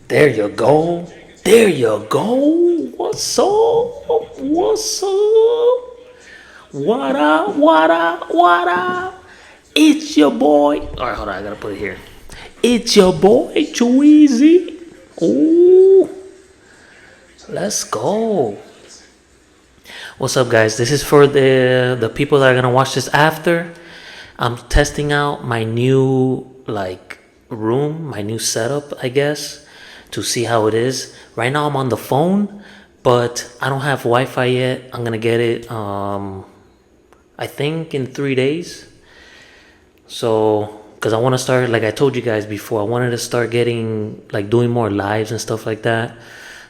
There you go. There you go. What's up? What's up? What up? What up? What up? It's your boy. All right, hold on. I gotta put it here. It's your boy, Cheesy. Ooh, let's go. What's up, guys? This is for the people that are gonna watch this after. I'm testing out my new room, my new setup, I guess, to see how it is. Right now I'm on the phone, but I don't have Wi-Fi yet. I'm gonna get it I think in 3 days. So because I want to start, like I told you guys before, I wanted to start getting doing more lives and stuff like that.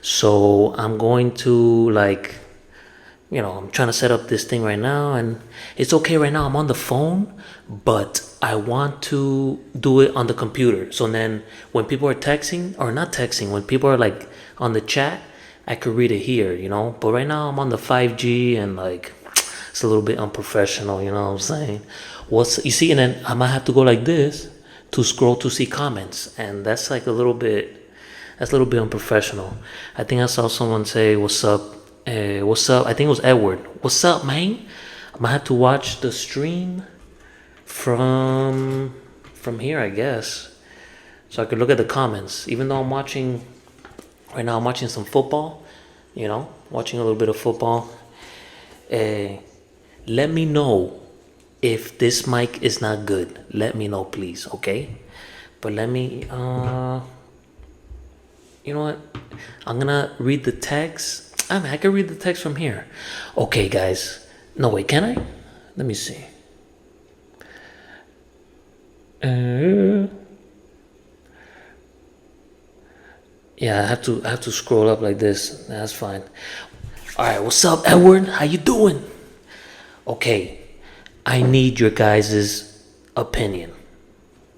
So I'm going to I'm trying to set up this thing right now, and it's okay right now. I'm on the phone, but I want to do it on the computer. So then when people are texting, or not texting, when people are on the chat, I could read it here, But right now I'm on the 5G, and it's a little bit unprofessional, you know what I'm saying? You see, and then I might have to go like this to scroll to see comments, and that's a little bit unprofessional. I think I saw someone say, "What's up?" What's up? I think it was Edward. What's up, man? I'm gonna have to watch the stream from here, I guess, so I could look at the comments. Even though I'm watching right now, I'm watching some football. Watching a little bit of football. Let me know if this mic is not good. Let me know, please. Okay? But let me. You know what? I'm gonna read the text. I can read the text from here. Okay, guys. No, wait, can I? Let me see. Yeah, I have to scroll up like this. That's fine. All right, what's up, Edward? How you doing? Okay, I need your guys' opinion.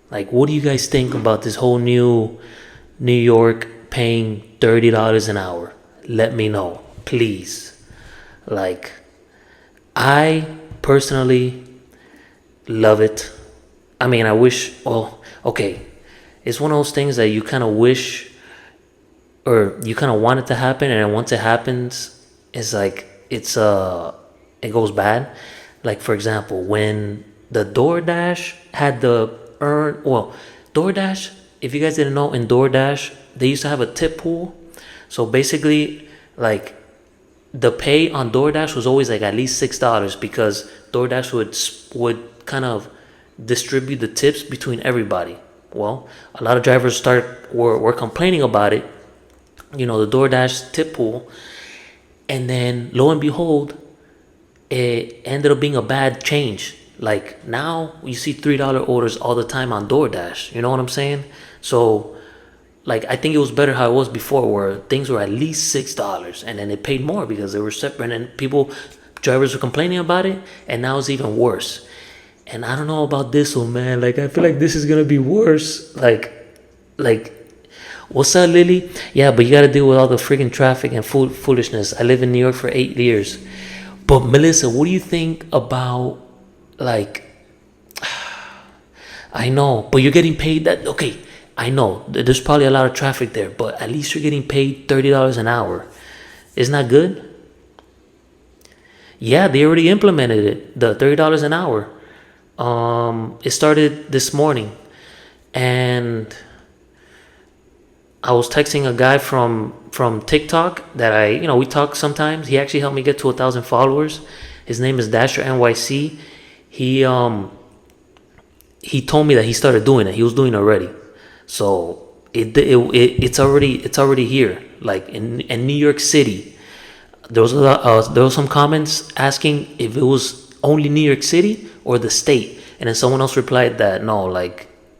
What do you guys think about this whole new New York paying $30 an hour? Let me know, please. I personally love it. I mean, I wish, well, okay, it's one of those things that you kind of wish, or you kind of want it to happen, and then once it happens, it's it goes bad. For example, when the DoorDash had DoorDash, if you guys didn't know, in DoorDash, they used to have a tip pool. So basically, the pay on DoorDash was always at least $6, because DoorDash would kind of distribute the tips between everybody. Well, a lot of drivers were complaining about it, the DoorDash tip pool, and then lo and behold, it ended up being a bad change. Now you see $3 orders all the time on DoorDash. You know what I'm saying? So I think it was better how it was before, where things were at least $6, and then it paid more because they were separate, and drivers were complaining about it, and now it's even worse. And I don't know about this one, man. I feel like this is gonna be worse. What's up, Lily? Yeah, but you gotta deal with all the freaking traffic and foolishness. I lived in New York for 8 years. But Melissa, what do you think about I know, but you're getting paid that, okay. I know there's probably a lot of traffic there, but at least you're getting paid $30 an hour. Isn't that good? Yeah, they already implemented it, the $30 an hour. It started this morning, and I was texting a guy from TikTok that we talk sometimes. He actually helped me get to 1,000 followers. His name is Dasher NYC. He told me that he started doing it. He was doing it already. So it's already here. In New York City, there was some comments asking if it was only New York City or the state, and then someone else replied that no,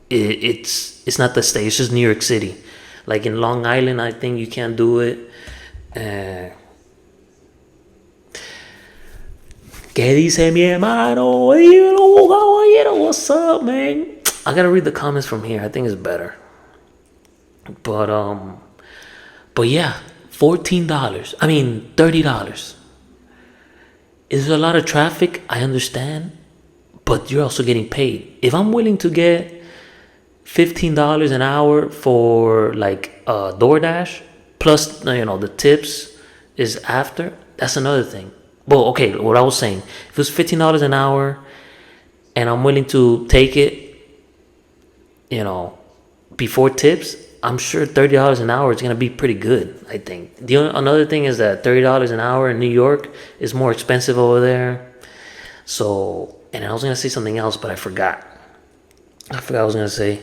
it's not the state, it's just New York City. In Long Island, I think you can't do it. ¿Qué dice mi hermano? What's up, man? I gotta read the comments from here. I think it's better. But yeah, $14. I mean, $30. Is there a lot of traffic? I understand, but you're also getting paid. If I'm willing to get $15 an hour for like DoorDash plus the tips is after. That's another thing. Well, okay, what I was saying, if it was $15 an hour and I'm willing to take it, before tips, I'm sure $30 an hour is gonna be pretty good. I think another thing is that $30 an hour in New York is more expensive over there. So, and I was gonna say something else, but I forgot. What I was gonna say.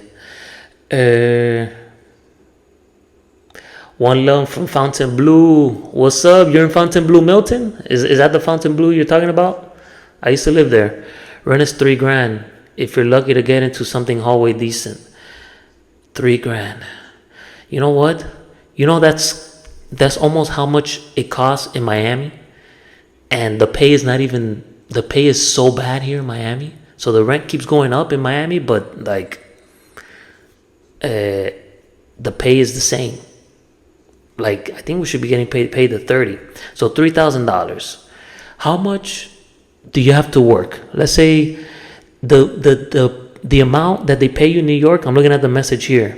One love from Fontainebleau. What's up? You're in Fontainebleau, Milton? Is that the Fontainebleau you're talking about? I used to live there. Rent is $3,000 if you're lucky to get into something hallway decent. $3,000. You know what? That's almost how much it costs in Miami, and the pay is so bad here in Miami. So the rent keeps going up in Miami, but like the pay is the same. Like I think we should be getting paid the 30. So $3,000. How much do you have to work? Let's say the amount that they pay you in New York. I'm looking at the message here.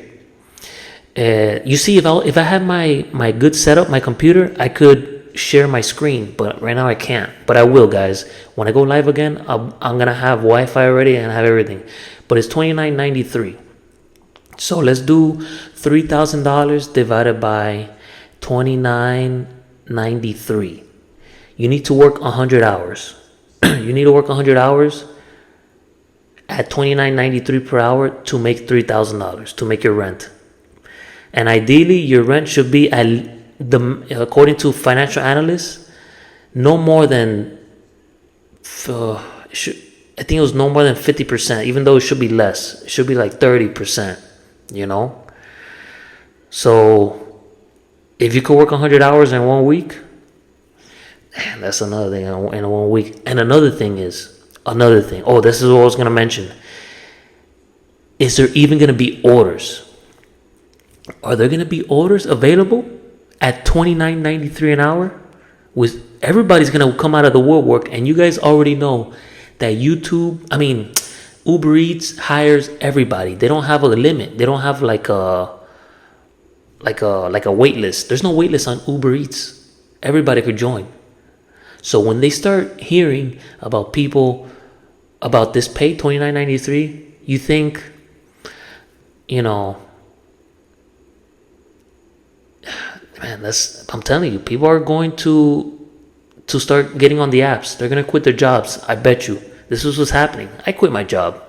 You see, if I had my good setup, my computer, I could share my screen, but right now I can't. But I will, guys. When I go live again, I'm gonna have Wi-Fi already and have everything. But it's $29.93. So let's do $3,000 divided by $29.93. You need to work 100 hours. You need to work 100 hours at $29.93 per hour to make $3,000 to make your rent. And ideally, your rent should be according to financial analysts, no more than I think it was no more than 50%. Even though it should be less, it should be like 30%. So if you could work 100 hours in 1 week, that's another thing in 1 week. And another thing. Oh, this is what I was gonna mention. Is there even gonna be orders? Are there gonna be orders available at $29.93 an hour? With everybody's gonna come out of the woodwork, and you guys already know that Uber Eats hires everybody. They don't have a limit. They don't have like a wait list. There's no wait list on Uber Eats. Everybody could join. So when they start hearing about people about this pay, $29.93, you think, man, I'm telling you, people are going to start getting on the apps. They're gonna quit their jobs. I bet you. This is what's happening. I quit my job.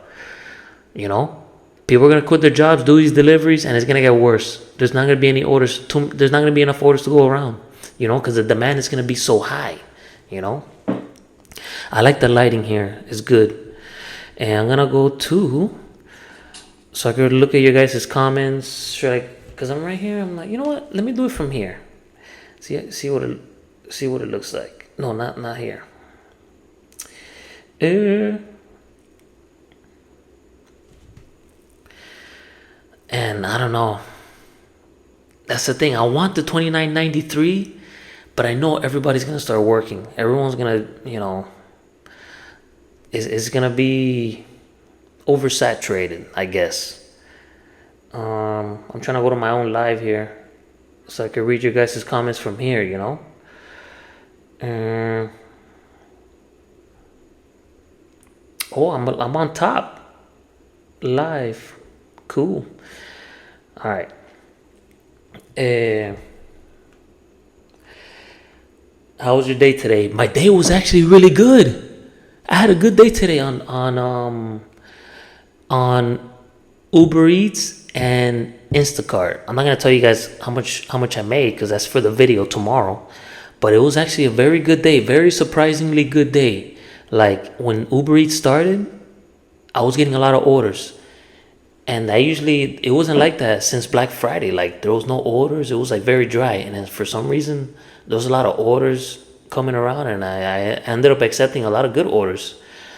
People are gonna quit their jobs, do these deliveries, and it's gonna get worse. There's not gonna be any orders. There's not gonna be enough orders to go around. Because the demand is gonna be so high. I like the lighting here. It's good. And I'm gonna go so I could look at your guys' comments. Because I'm right here. I'm like, you know what? Let me do it from here. See what it looks like. No, not here. And I don't know. That's the thing. I want the $29.93, but I know everybody's gonna start working. Everyone's gonna, it's gonna be oversaturated, I guess. I'm trying to go to my own live here, so I can read your guys' comments from here. I'm on top live. Cool. All right. How was your day today? My day was actually really good. I had a good day today on Uber Eats and Instacart. I'm not gonna tell you guys how much I made because that's for the video tomorrow. But it was actually a very good day, very surprisingly good day. Like when Uber Eats started, I was getting a lot of orders. And it wasn't like that since Black Friday. Like there was no orders. It was like very dry. And then for some reason, there was a lot of orders coming around, and I ended up accepting a lot of good orders.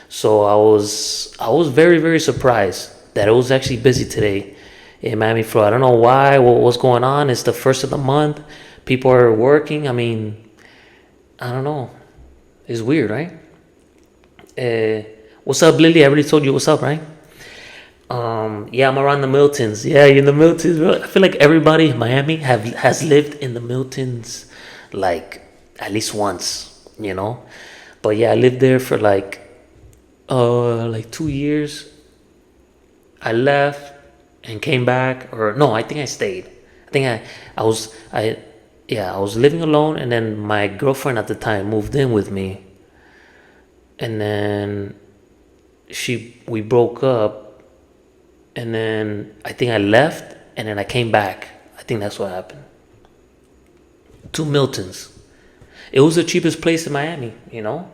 So I was very, very surprised that it was actually busy today in Miami, Florida. I don't know why. What's going on? It's the first of the month. People are working. I don't know. It's weird, right? What's up, Lily? I already told you what's up, right? Yeah, I'm around the Miltons. Yeah, you're in the Miltons, bro. I feel like everybody in Miami has lived in the Miltons, like at least once, you know. But yeah, I lived there for like 2 years. I left and came back, or no, I think I stayed. I think I was I yeah, I was living alone, and then my girlfriend at the time moved in with me, and then we broke up, and then I think I left, and then I came back. I think that's what happened. Two Miltons. It was the cheapest place in Miami, you know.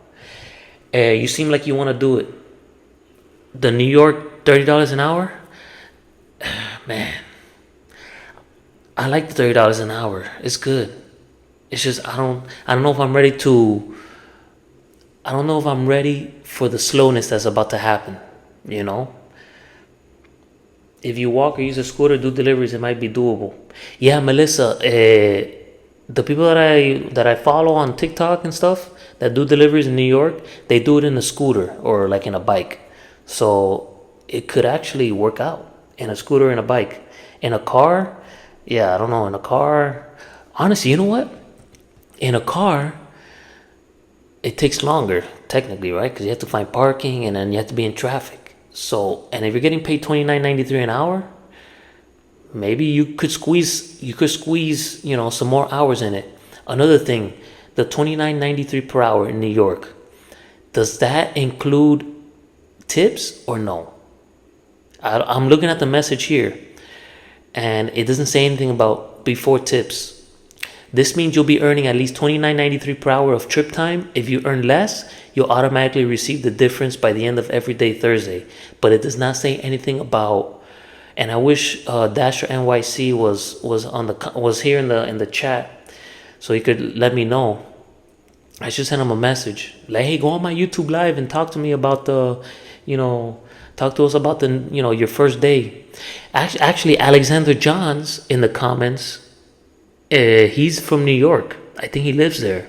You seem like you want to do it. The New York $30 an hour, man. I like the $30 an hour. It's good. It's just I don't know if I'm ready to. I don't know if I'm ready for the slowness that's about to happen. You know, if you walk or use a scooter, do deliveries, it might be doable. Yeah, Melissa. The people that I follow on TikTok and stuff that do deliveries in New York, they do it in a scooter or like in a bike. So it could actually work out in a scooter and a bike. In a car, yeah, I don't know. In a car, honestly, you know what? In a car, it takes longer technically, right? Because you have to find parking and then you have to be in traffic. So, and if you're getting paid $29.93 an hour, maybe you could squeeze some more hours in it. Another thing, the $29.93 per hour in New York, does that include tips or no? I'm looking at the message here, and it doesn't say anything about before tips. This means you'll be earning at least $29.93 per hour of trip time. If you earn less, you'll automatically receive the difference by the end of every day Thursday. But it does not say anything about. And I wish Dasher NYC was here in the chat, so he could let me know. I should send him a message like, hey, go on my YouTube live and talk to me about talk to us about your first day. Actually, Alexander Johns in the comments. He's from New York. I think he lives there.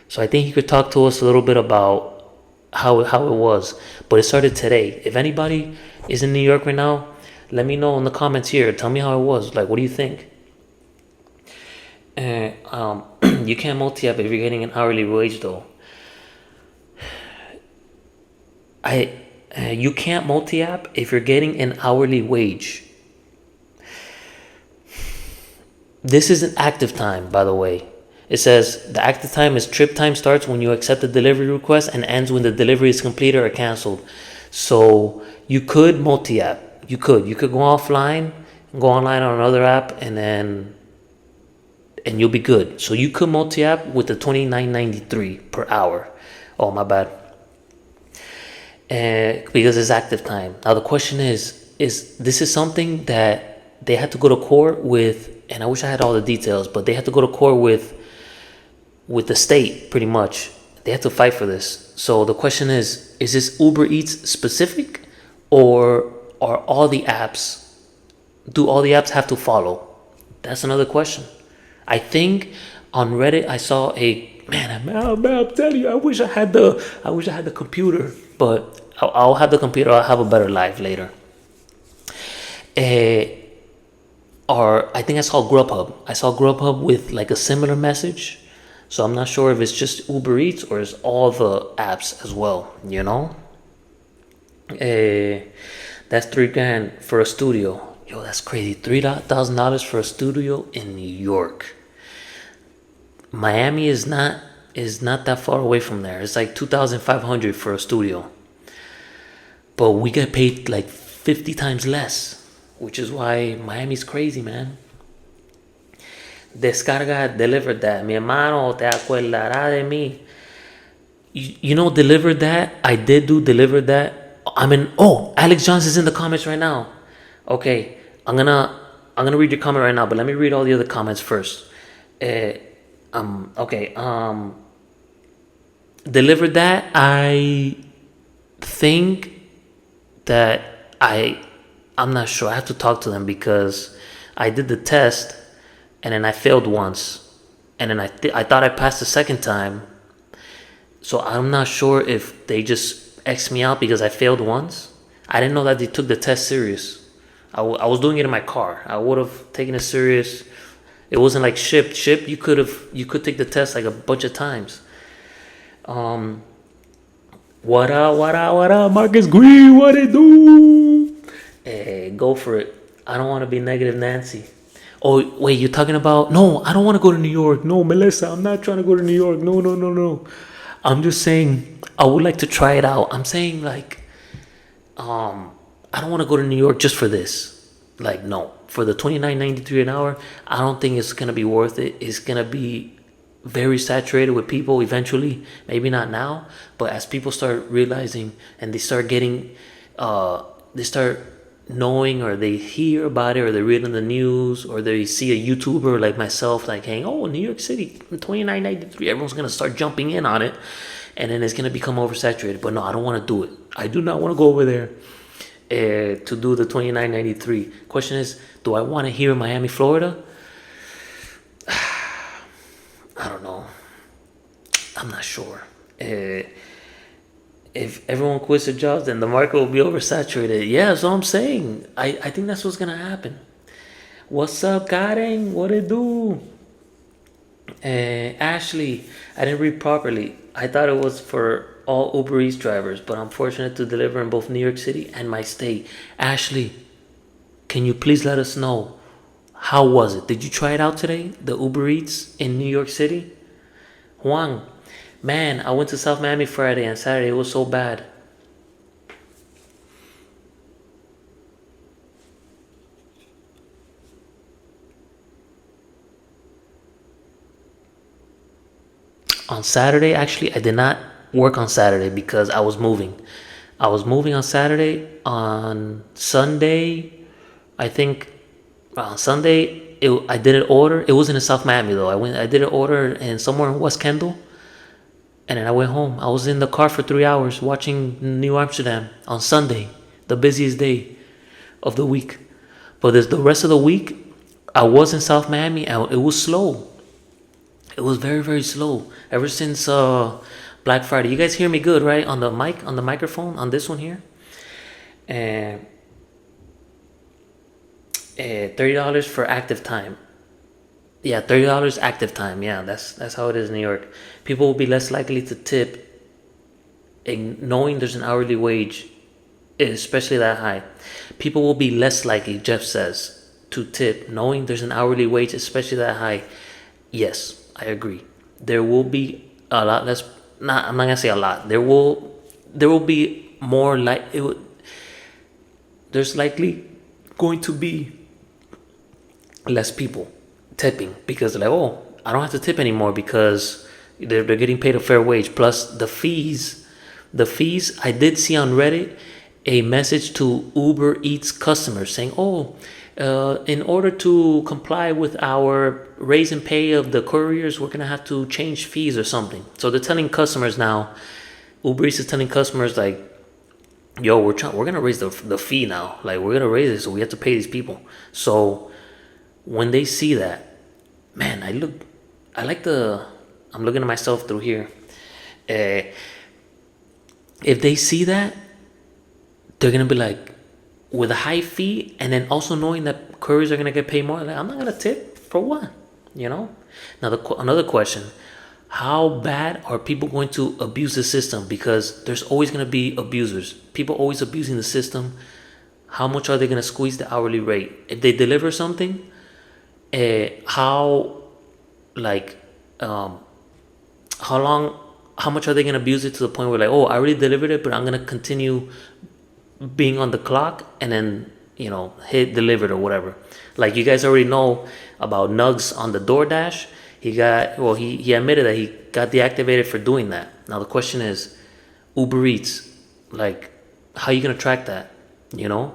So I think he could talk to us a little bit about how it was. But it started today. If anybody is in New York right now, let me know in the comments here. Tell me how it was. Like, what do you think? You can't multi-app if you're getting an hourly wage, though. You can't multi-app if you're getting an hourly wage. This isn't active time, by the way. It says the active time is trip time starts when you accept the delivery request and ends when the delivery is completed or canceled. So you could multi-app. You could go offline, go online on another app, and you'll be good. So you could multi-app with the $29.93 per hour. Oh, my bad. Because it's active time. Now the question is this is something that they had to go to court with, and I wish I had all the details, but they had to go to court with the state, pretty much. They had to fight for this. So the question is this Uber Eats specific, or are all the apps, do all the apps have to follow? That's another question. I think on Reddit I saw I'm telling you, I wish I had the computer, but I'll have the computer. I'll have a better life later. Or I think I saw Grubhub. I saw Grubhub with like a similar message. So I'm not sure if it's just Uber Eats or it's all the apps as well, you know? That's $3,000 for a studio. Yo, that's crazy. $3,000 for a studio in New York. Miami is not that far away from there. It's like $2,500 for a studio. But we get paid like 50 times less, which is why Miami's crazy, man. Descarga Delivered That. Mi hermano te acordará de mí. You know, Delivered That. I did do Delivered That. Alex Johns is in the comments right now. Okay, I'm gonna read your comment right now, but let me read all the other comments first. Delivered That. I think that I'm not sure. I have to talk to them because I did the test and then I failed once, and then I thought I passed the second time. So I'm not sure if they just X me out because I failed once. I didn't know that they took the test serious. I was doing it in my car. I would have taken it serious. It wasn't like shipped. You could take the test like a bunch of times. Um, what up, Marcus Green? What it do? Hey, go for it. I don't want to be negative Nancy. Oh wait, you're talking about? No, I don't want to go to New York. No, Melissa, I'm not trying to go to New York. No, no, no, no. I'm just saying I would like to try it out. I'm saying like, I don't want to go to New York just for this. Like, no, for the $29.93 an hour, I don't think it's gonna be worth it. It's gonna be very saturated with people eventually. Maybe not now, but as people start realizing and they start getting, they start knowing, or they hear about it, or they read on the news, or they see a YouTuber like myself like, hey, oh, New York City, $29.93. Everyone's gonna start jumping in on it, and then it's gonna become oversaturated. But no, I don't want to do it. I do not want to go over there to do the $29.93. Question is, do I want it here in Miami, Florida? I don't know. I'm not sure. If everyone quits their jobs, then the market will be oversaturated. Yeah, that's what I'm saying. I think that's what's gonna happen. What's up, Karen? What it do? Ashley, I didn't read properly. I thought it was for all Uber Eats drivers, but I'm fortunate to deliver in both New York City and my state. Ashley, can you please let us know, how was it? Did you try it out today? The Uber Eats in New York City? Juan, man, I went to South Miami Friday and Saturday. It was so bad. On Saturday, actually, I did not work on Saturday because I was moving. I was moving on Saturday. On Sunday, I think on Sunday, I did an order. It wasn't in South Miami though. I did an order in somewhere in West Kendall, and then I went home. I was in the car for 3 hours watching New Amsterdam on Sunday, the busiest day of the week. But the rest of the week, I was in South Miami, and it was slow. It was very, very slow ever since Black Friday. You guys hear me good, right? On the mic, on the microphone, on this one here. And $30 for active time. Yeah, $30 active time. Yeah, that's how it is in New York. People will be less likely to tip, knowing there's an hourly wage, especially that high. People will be less likely, Jeff says, to tip, knowing there's an hourly wage, especially that high. Yes, I agree. There will be a lot less. I'm not gonna say a lot. There will be more like it. There's likely going to be less people tipping because they're like, oh, I don't have to tip anymore because they're getting paid a fair wage. Plus the fees. I did see on Reddit a message to Uber Eats customers saying, oh, in order to comply with our raise in pay of the couriers, we're gonna have to change fees or something. So they're telling customers now, Uber Eats is telling customers like, yo, we're gonna raise the fee now. Like, we're gonna raise it, so we have to pay these people. So when they see that, man, I'm looking at myself through here. If they see that, they're gonna be like, with a high fee, and then also knowing that couriers are gonna get paid more, like, I'm not gonna tip for what, you know. Now another question: how bad are people going to abuse the system? Because there's always gonna be abusers. People always abusing the system. How much are they gonna squeeze the hourly rate if they deliver something? How long? How much are they gonna abuse it to the point where like, oh, I already delivered it, but I'm gonna continue being on the clock and then, you know, hit delivered or whatever. Like, you guys already know about Nugs on the DoorDash. He admitted that he got deactivated for doing that. Now the question is, Uber Eats, like, how are you gonna track that? You know,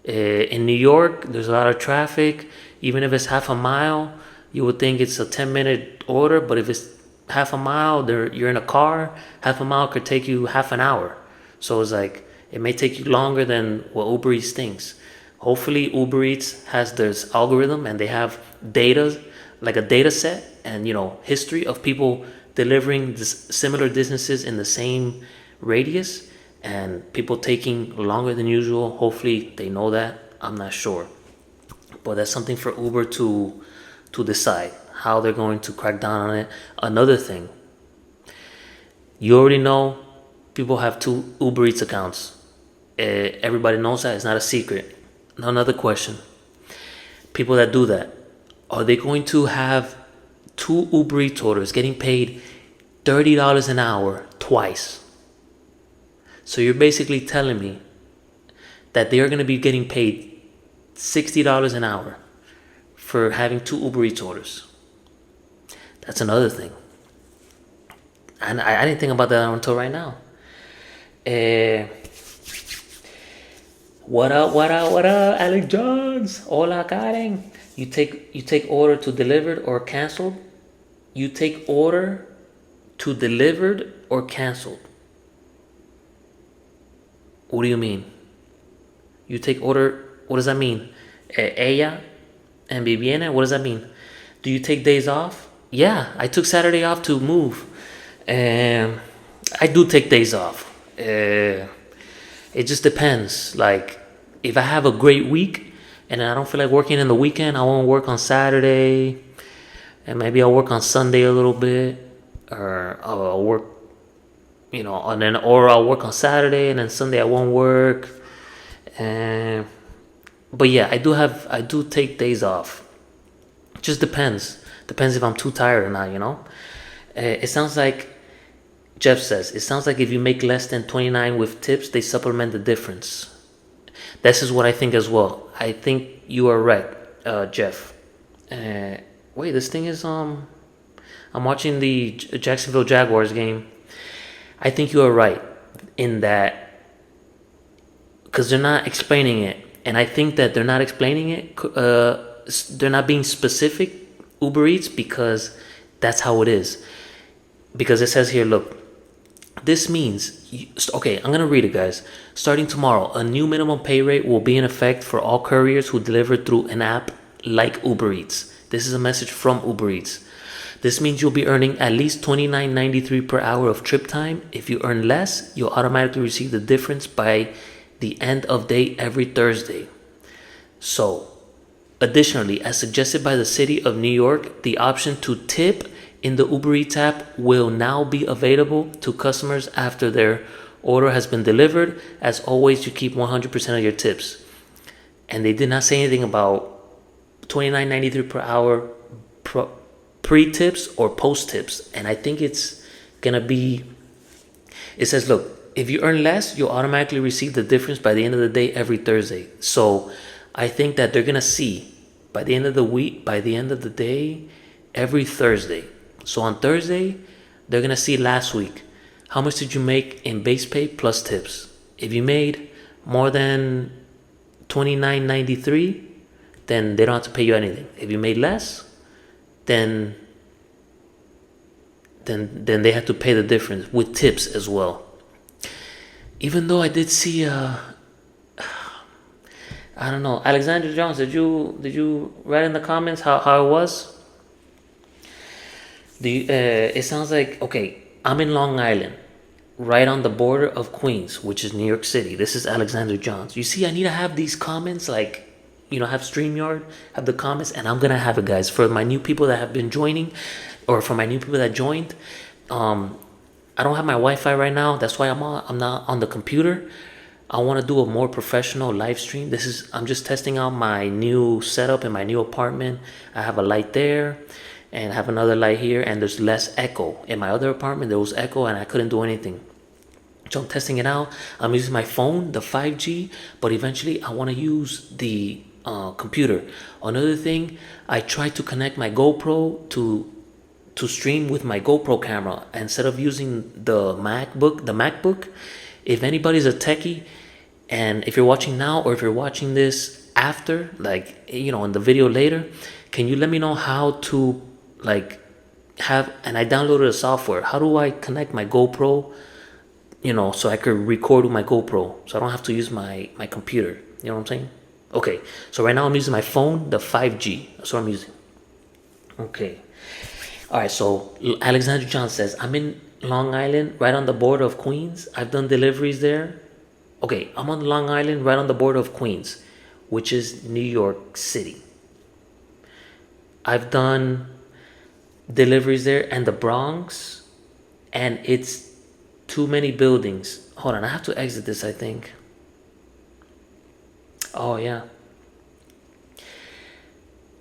in New York, there's a lot of traffic. Even if it's half a mile, you would think it's a 10-minute order, but if it's half a mile, you're in a car. Half a mile could take you half an hour. So it's like, it may take you longer than what Uber Eats thinks. Hopefully Uber Eats has this algorithm and they have data, like a data set and, you know, history of people delivering similar distances in the same radius. and people taking longer than usual. Hopefully they know that. I'm not sure, but that's something for Uber to decide how they're going to crack down on it. Another thing, you already know people have 2 Uber Eats accounts. Everybody knows that. It's not a secret. Another question, people that do that, are they going to have 2 Uber Eats orders getting paid $30 an hour twice? So you're basically telling me that they are going to be getting paid $60 an hour for having 2 Uber Eats orders. That's another thing. And I didn't think about that until right now. What up, Alex Jones? Hola, Karen. You take order to delivered or canceled? You take order to delivered or canceled? What do you mean? You take order, what does that mean? Ella and Viviana, what does that mean? Do you take days off? Yeah, I took Saturday off to move. I do take days off. It just depends. Like, if I have a great week and I don't feel like working in the weekend, I won't work on Saturday, and maybe I'll work on Sunday a little bit, or I'll work, and then, or I'll work on Saturday and then Sunday I won't work. But yeah, I do take days off. It just depends if I'm too tired or not. It sounds like Jeff says, it sounds like if you make less than 29 with tips, they supplement the difference. This is what I think as well. I think you are right, Jeff. Wait, this thing is I'm watching the Jacksonville Jaguars game. I think you are right in that, because they're not explaining it, and I think that they're not explaining it. They're not being specific, Uber Eats, because that's how it is. Because it says here, look, this means, okay, I'm going to read it, guys. Starting tomorrow, a new minimum pay rate will be in effect for all couriers who deliver through an app like Uber Eats. This is a message from Uber Eats. This means you'll be earning at least $29.93 per hour of trip time. If you earn less, you'll automatically receive the difference by the end of day every Thursday. So, additionally, as suggested by the city of New York, the option to tip in the Uber Eats app will now be available to customers after their order has been delivered. As always, you keep 100% of your tips. And they did not say anything about $29.93 per hour pre-tips or post-tips. And I think it's going to be, it says, look, if you earn less, you'll automatically receive the difference by the end of the day every Thursday. So I think that they're going to see by the end of the week, by the end of the day, every Thursday. So on Thursday, they're going to see last week. How much did you make in base pay plus tips? If you made more than $29.93, then they don't have to pay you anything. If you made less, then they have to pay the difference with tips as well. Even though I did see I don't know, Alexander Jones, did you write in the comments how it was? It sounds like, okay, I'm in Long Island, right on the border of Queens, which is New York City. This is Alexander Johns. You see, I need to have these comments, like, have StreamYard, have the comments, and I'm going to have it, guys. For my new people that have been joining, or for my new people that joined, I don't have my Wi-Fi right now. That's why I'm not on the computer. I want to do a more professional live stream. I'm just testing out my new setup in my new apartment. I have a light there, and I have another light here, and there's less echo. In my other apartment, there was echo, and I couldn't do anything. So I'm testing it out. I'm using my phone, the 5G, but eventually I want to use the computer. Another thing, I tried to connect my GoPro to stream with my GoPro camera instead of using the MacBook. If anybody's a techie, and if you're watching now or if you're watching this after, like, in the video later, can you let me know how to and I downloaded a software. How do I connect my GoPro, so I could record with my GoPro, so I don't have to use my computer. You know what I'm saying? Okay, so right now I'm using my phone, the 5G. That's what I'm using. Okay. All right, so Alexander John says, I'm in Long Island, right on the border of Queens. I've done deliveries there. Okay, I'm on Long Island, right on the border of Queens, which is New York City. I've done deliveries there and the Bronx, and it's too many buildings. Hold on, I have to exit this, I think. Oh, yeah.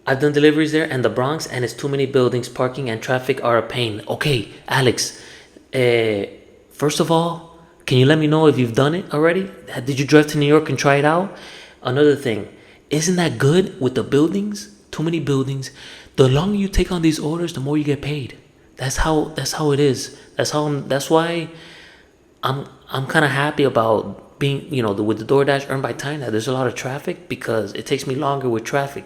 I've done deliveries there and the Bronx, and it's too many buildings. Parking and traffic are a pain. Okay, Alex. First of all, can you let me know if you've done it already? Did you drive to New York and try it out? Another thing, isn't that good with the buildings? Too many buildings. The longer you take on these orders, the more you get paid. That's how it is. That's why I'm kind of happy about being, with the DoorDash earn by time, that there's a lot of traffic, because it takes me longer with traffic.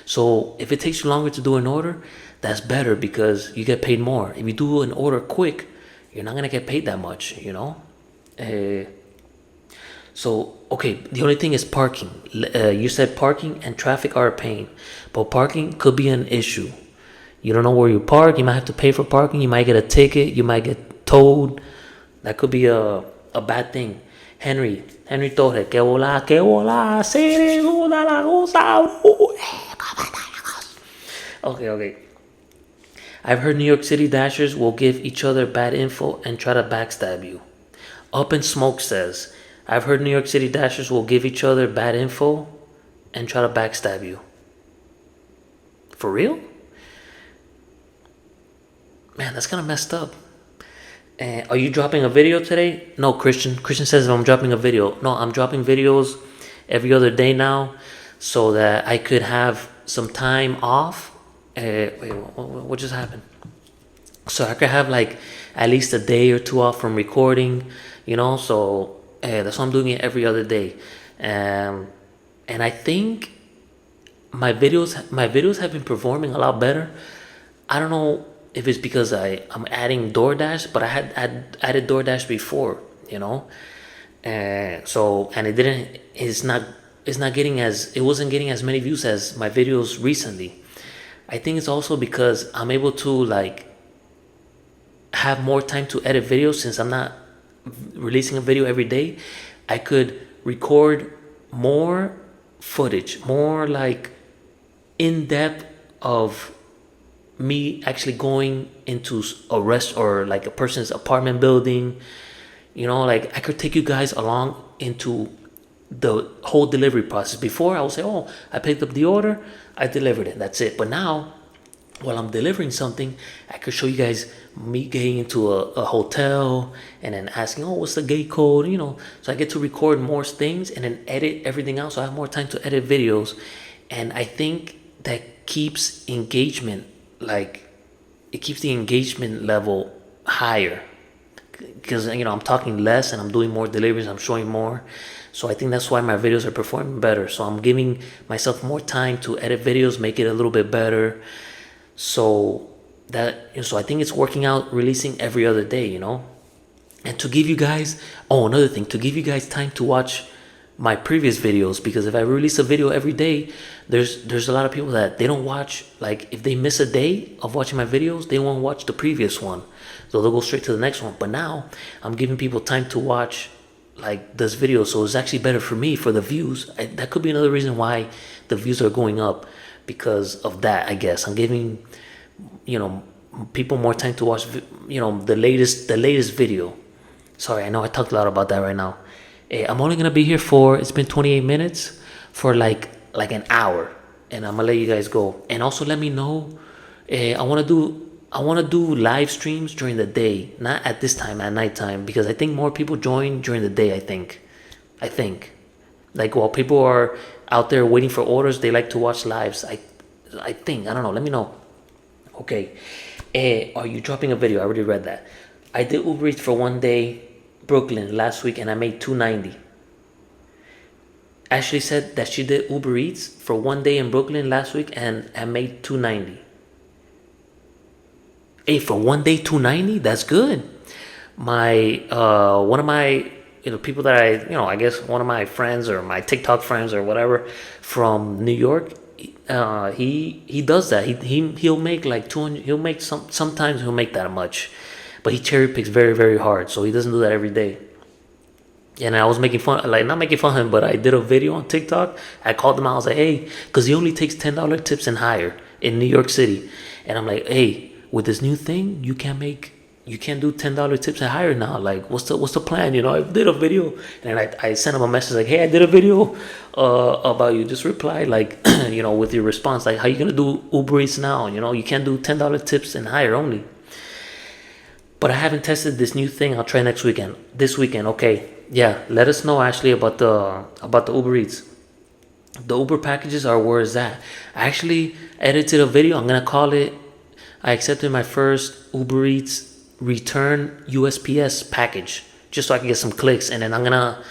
So if it takes you longer to do an order, that's better because you get paid more. If you do an order quick, you're not gonna get paid that much, So, okay, the only thing is parking. You said parking and traffic are a pain, but parking could be an issue. You don't know where you park. You might have to pay for parking. You might get a ticket. You might get towed. That could be a bad thing. Henry Torre, que vola, se gusta la cosa. Okay. I've heard New York City Dashers will give each other bad info and try to backstab you. Up in Smoke says, I've heard New York City Dashers will give each other bad info and try to backstab you. For real? Man, that's kind of messed up. Are you dropping a video today? No, Christian. Christian says if I'm dropping a video. No, I'm dropping videos every other day now so that I could have some time off. Wait, what just happened? So I could have like at least a day or two off from recording, so that's why I'm doing it every other day. And I think my videos have been performing a lot better. I don't know if it's because I'm adding DoorDash, but I had added DoorDash before, it wasn't getting as many views as my videos recently. I think it's also because I'm able to have more time to edit videos since I'm not releasing a video every day. I could record more footage, more in depth of me actually going into a rest or a person's apartment building. I could take you guys along into the whole delivery process. Before, I would say, oh, I picked up the order, I delivered it, that's it. But now, while I'm delivering something, I could show you guys me getting into a hotel and then asking, oh, what's the gate code, so I get to record more things and then edit everything out, so I have more time to edit videos. And I think that keeps engagement, it keeps the engagement level higher, because I'm talking less and I'm doing more deliveries, I'm showing more. So I think that's why my videos are performing better. So I'm giving myself more time to edit videos, make it a little bit better. So I think it's working out, releasing every other day, And to give you guys, another thing, to give you guys time to watch my previous videos, because if I release a video every day, there's a lot of people that they don't watch, if they miss a day of watching my videos, they won't watch the previous one. So they'll go straight to the next one. But now I'm giving people time to watch this video, so it's actually better for me, for the views. That could be another reason why the views are going up, because of that. I guess I'm giving people more time to watch the latest video. Sorry, I know I talked a lot about that right now. I'm only gonna be here it's been 28 minutes, for like an hour, and I'm gonna let you guys go. And also let me know, I want to do live streams during the day, not at this time, at nighttime, because I think more people join during the day. I think while people are out there waiting for orders, they like to watch lives. I don't know, let me know. Okay, are you dropping a video? I already read that. I did Uber Eats for one day, Brooklyn, last week, and I made $2.90. Ashley said that she did Uber Eats for one day in Brooklyn last week and I made $2.90. Hey, for one day $2.90, that's good. My one of my people that I guess one of my friends or my TikTok friends or whatever from New York, he does that. He'll make like 200. He'll make sometimes he'll make that much, but he cherry picks very, very hard, so he doesn't do that every day. And I was making fun, like not making fun of him, but I did a video on TikTok. I called him out. I was like, hey, because he only takes $10 tips and higher in New York City. And I'm like, hey, with this new thing, you can't do $10 tips and higher now. Like, what's the plan? You know, I did a video, and I sent him a message like, hey, I did a video about you. Just reply like, you know, with your response, like, how you gonna do Uber Eats now? You know, you can't do $10 tips and higher only. But I haven't tested this new thing. I'll try next weekend. This weekend, okay. Yeah, let us know, Ashley, about the Uber Eats. The Uber packages are where it's at. I actually edited a video. I'm gonna call it, I accepted my first Uber Eats return USPS package, just so I can get some clicks. And then I'm gonna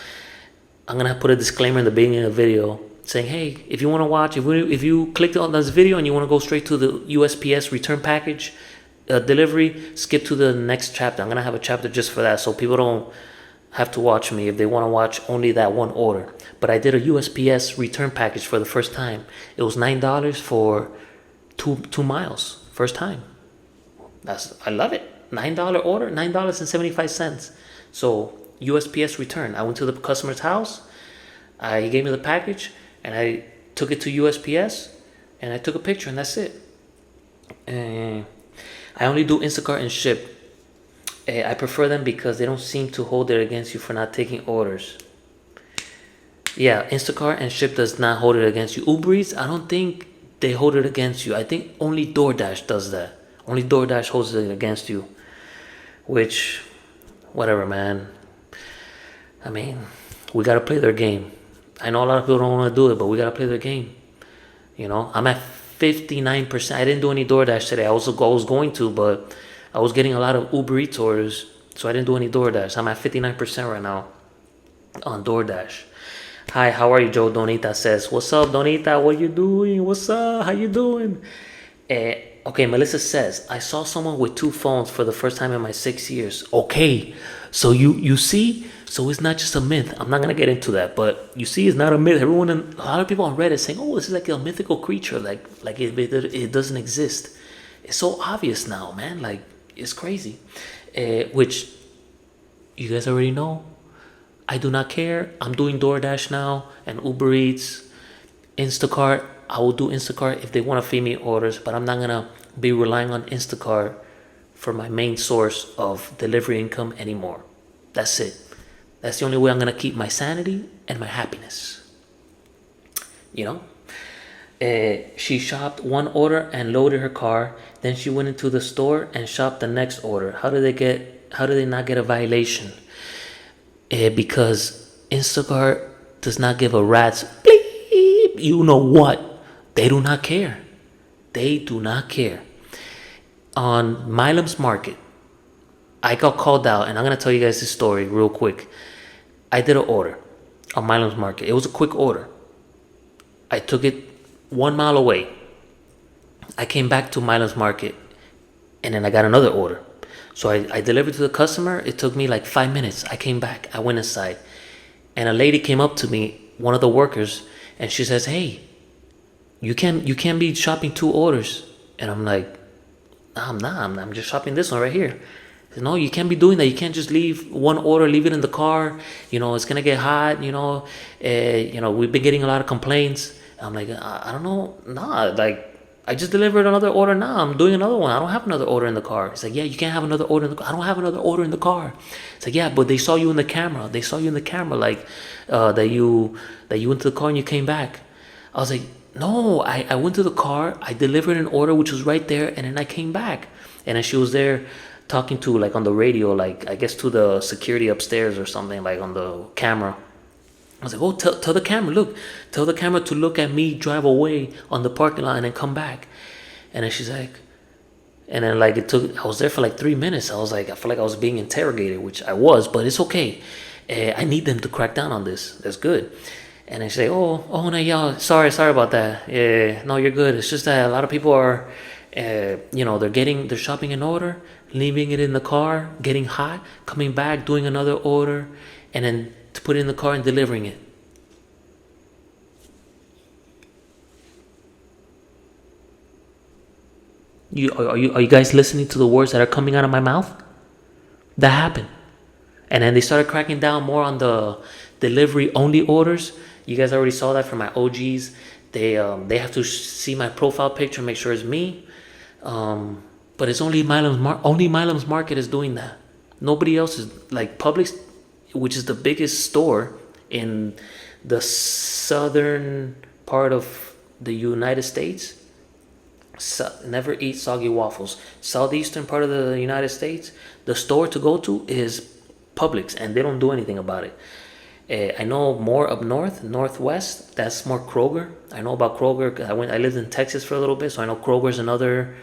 put a disclaimer in the beginning of the video saying, hey, if you want to watch, if you clicked on this video and you want to go straight to the USPS return package delivery, skip to the next chapter. I'm gonna have a chapter just for that, so people don't have to watch me if they want to watch only that one order. But I did a USPS return package for the first time. It was $9 for 2 miles. First time. I love it. $9 order, $9.75. So USPS return. I went to the customer's house. He gave me the package, and I took it to USPS, and I took a picture, and that's it. And I only do Instacart and Ship. I prefer them because they don't seem to hold it against you for not taking orders. Yeah, Instacart and Ship does not hold it against you. Uber Eats, I don't think they hold it against you. I think only DoorDash does that. Only DoorDash holds it against you. Which, whatever, man. I mean, we gotta play their game. I know a lot of people don't want to do it, but we gotta play their game. You know, I'm at 59%. I didn't do any DoorDash today. I was going to, but I was getting a lot of Uber Eats orders, so I didn't do any DoorDash. I'm at 59% right now on DoorDash. Hi, how are you, Joe? Donita says, what's up, Donita? What you doing? What's up? How you doing? Okay, Melissa says, I saw someone with 2 phones for the first time in my 6 years. Okay, so you see? So it's not just a myth. I'm not going to get into that, but you see, it's not a myth. A lot of people on Reddit saying, oh, this is like a mythical creature, like it doesn't exist. It's so obvious now, man. Like, it's crazy. Which you guys already know. I do not care. I'm doing DoorDash now and Uber Eats, Instacart. I will do Instacart if they want to feed me orders, but I'm not going to be relying on Instacart for my main source of delivery income anymore. That's it. That's the only way I'm going to keep my sanity and my happiness. You know? She shopped one order and loaded her car. Then she went into the store and shopped the next order. How did they not get a violation? Because Instacart does not give a rat's bleep. You know what? They do not care. They do not care. On Milam's Market, I got called out, and I'm going to tell you guys this story real quick. I did an order on Milam's Market. It was a quick order. I took it 1 mile away. I came back to Milam's Market, and then I got another order. So I delivered to the customer. It took me like 5 minutes. I came back. I went inside, and a lady came up to me, one of the workers, and she says, hey, you can't be shopping 2 orders. And I'm like, I'm not. I'm just shopping this one right here. No, you can't be doing that. You can't just leave one order, leave it in the car. You know, it's gonna get hot. You know, we've been getting a lot of complaints. I'm like, I don't know. Nah, like I just delivered another order. Now I'm doing another one. I don't have another order in the car. It's like, yeah, you can't have another order in the car. I don't have another order in the car. It's like, yeah, but they saw you in the camera. They saw you in the camera, like that you went to the car and you came back. I was like, no, I went to the car. I delivered an order which was right there, and then I came back. And then she was there talking to, like, on the radio, like, I guess to the security upstairs or something, like on the camera. I was like, oh, tell the camera, tell the camera to look at me drive away on the parking lot and then come back. And then she's like, and then like I was there for like 3 minutes. I was like, I feel like I was being interrogated, which I was, but it's okay. I need them to crack down on this. That's good. And then she's like, oh, no, yeah, sorry about that. Yeah, no, you're good. It's just that a lot of people are, they're shopping an order, leaving it in the car, getting hot, coming back, doing another order, and then to put it in the car and delivering it. Are you guys listening to the words that are coming out of my mouth? That happened. And then they started cracking down more on the delivery only orders. You guys already saw that from my OGs. They have to see my profile picture, make sure it's me. But it's only Milam's Market is doing that. Nobody else is, like Publix, which is the biggest store in the southern part of the United States. Never eat soggy waffles. Southeastern part of the United States, the store to go to is Publix, and they don't do anything about it. I know more up north, northwest, that's more Kroger. I know about Kroger because I lived in Texas for a little bit, so I know Kroger's another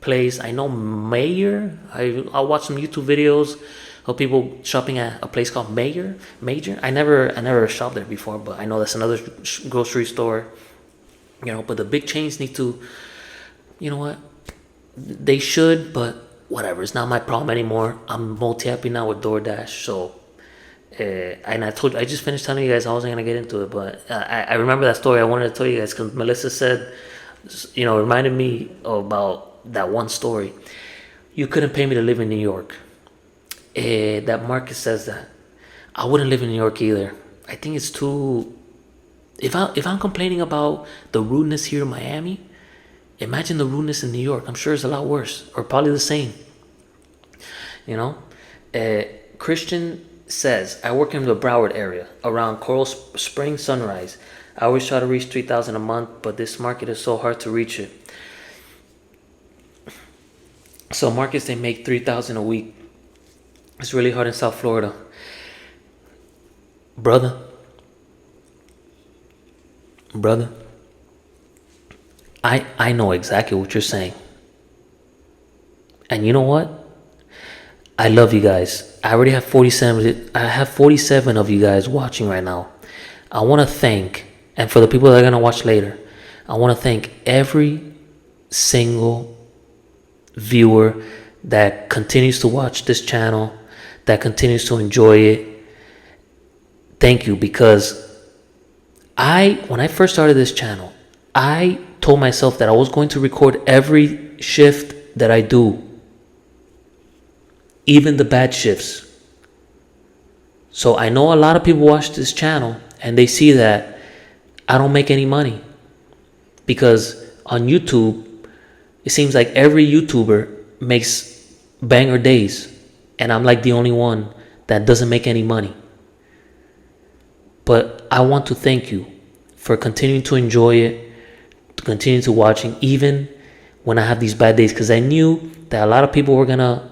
place. I know Mayor. I'll watch some YouTube videos of people shopping at a place called Major. I never shopped there before, but I know that's another grocery store. But the big chains need to, you know what? They should, but whatever. It's not my problem anymore. I'm multi-happy now with DoorDash, so. And I just finished telling you guys I wasn't gonna get into it, but I remember that story. I wanted to tell you guys because Melissa said, reminded me about that one story. You couldn't pay me to live in New York. That Marcus says that. I wouldn't live in New York either. I think it's too. If I'm complaining about the rudeness here in Miami, imagine the rudeness in New York. I'm sure it's a lot worse, or probably the same. Christian says, I work in the Broward area around Coral Spring, Sunrise. I always try to reach 3,000 a month, but this market is so hard to reach it. So markets, they make 3,000 a week. It's really hard in South Florida. Brother, I know exactly what you're saying. And you know what? I love you guys. I already have 47. I have 47 of you guys watching right now. I want to thank, and for the people that are going to watch later, I want to thank every single viewer that continues to watch this channel, that continues to enjoy it. Thank you, because when I first started this channel, I told myself that I was going to record every shift that I do, even the bad shifts. So I know a lot of people watch this channel and they see that I don't make any money, because on YouTube it seems like every YouTuber makes banger days and I'm like the only one that doesn't make any money. But I want to thank you for continuing to enjoy it, to continue to watching even when I have these bad days, because I knew that a lot of people were gonna,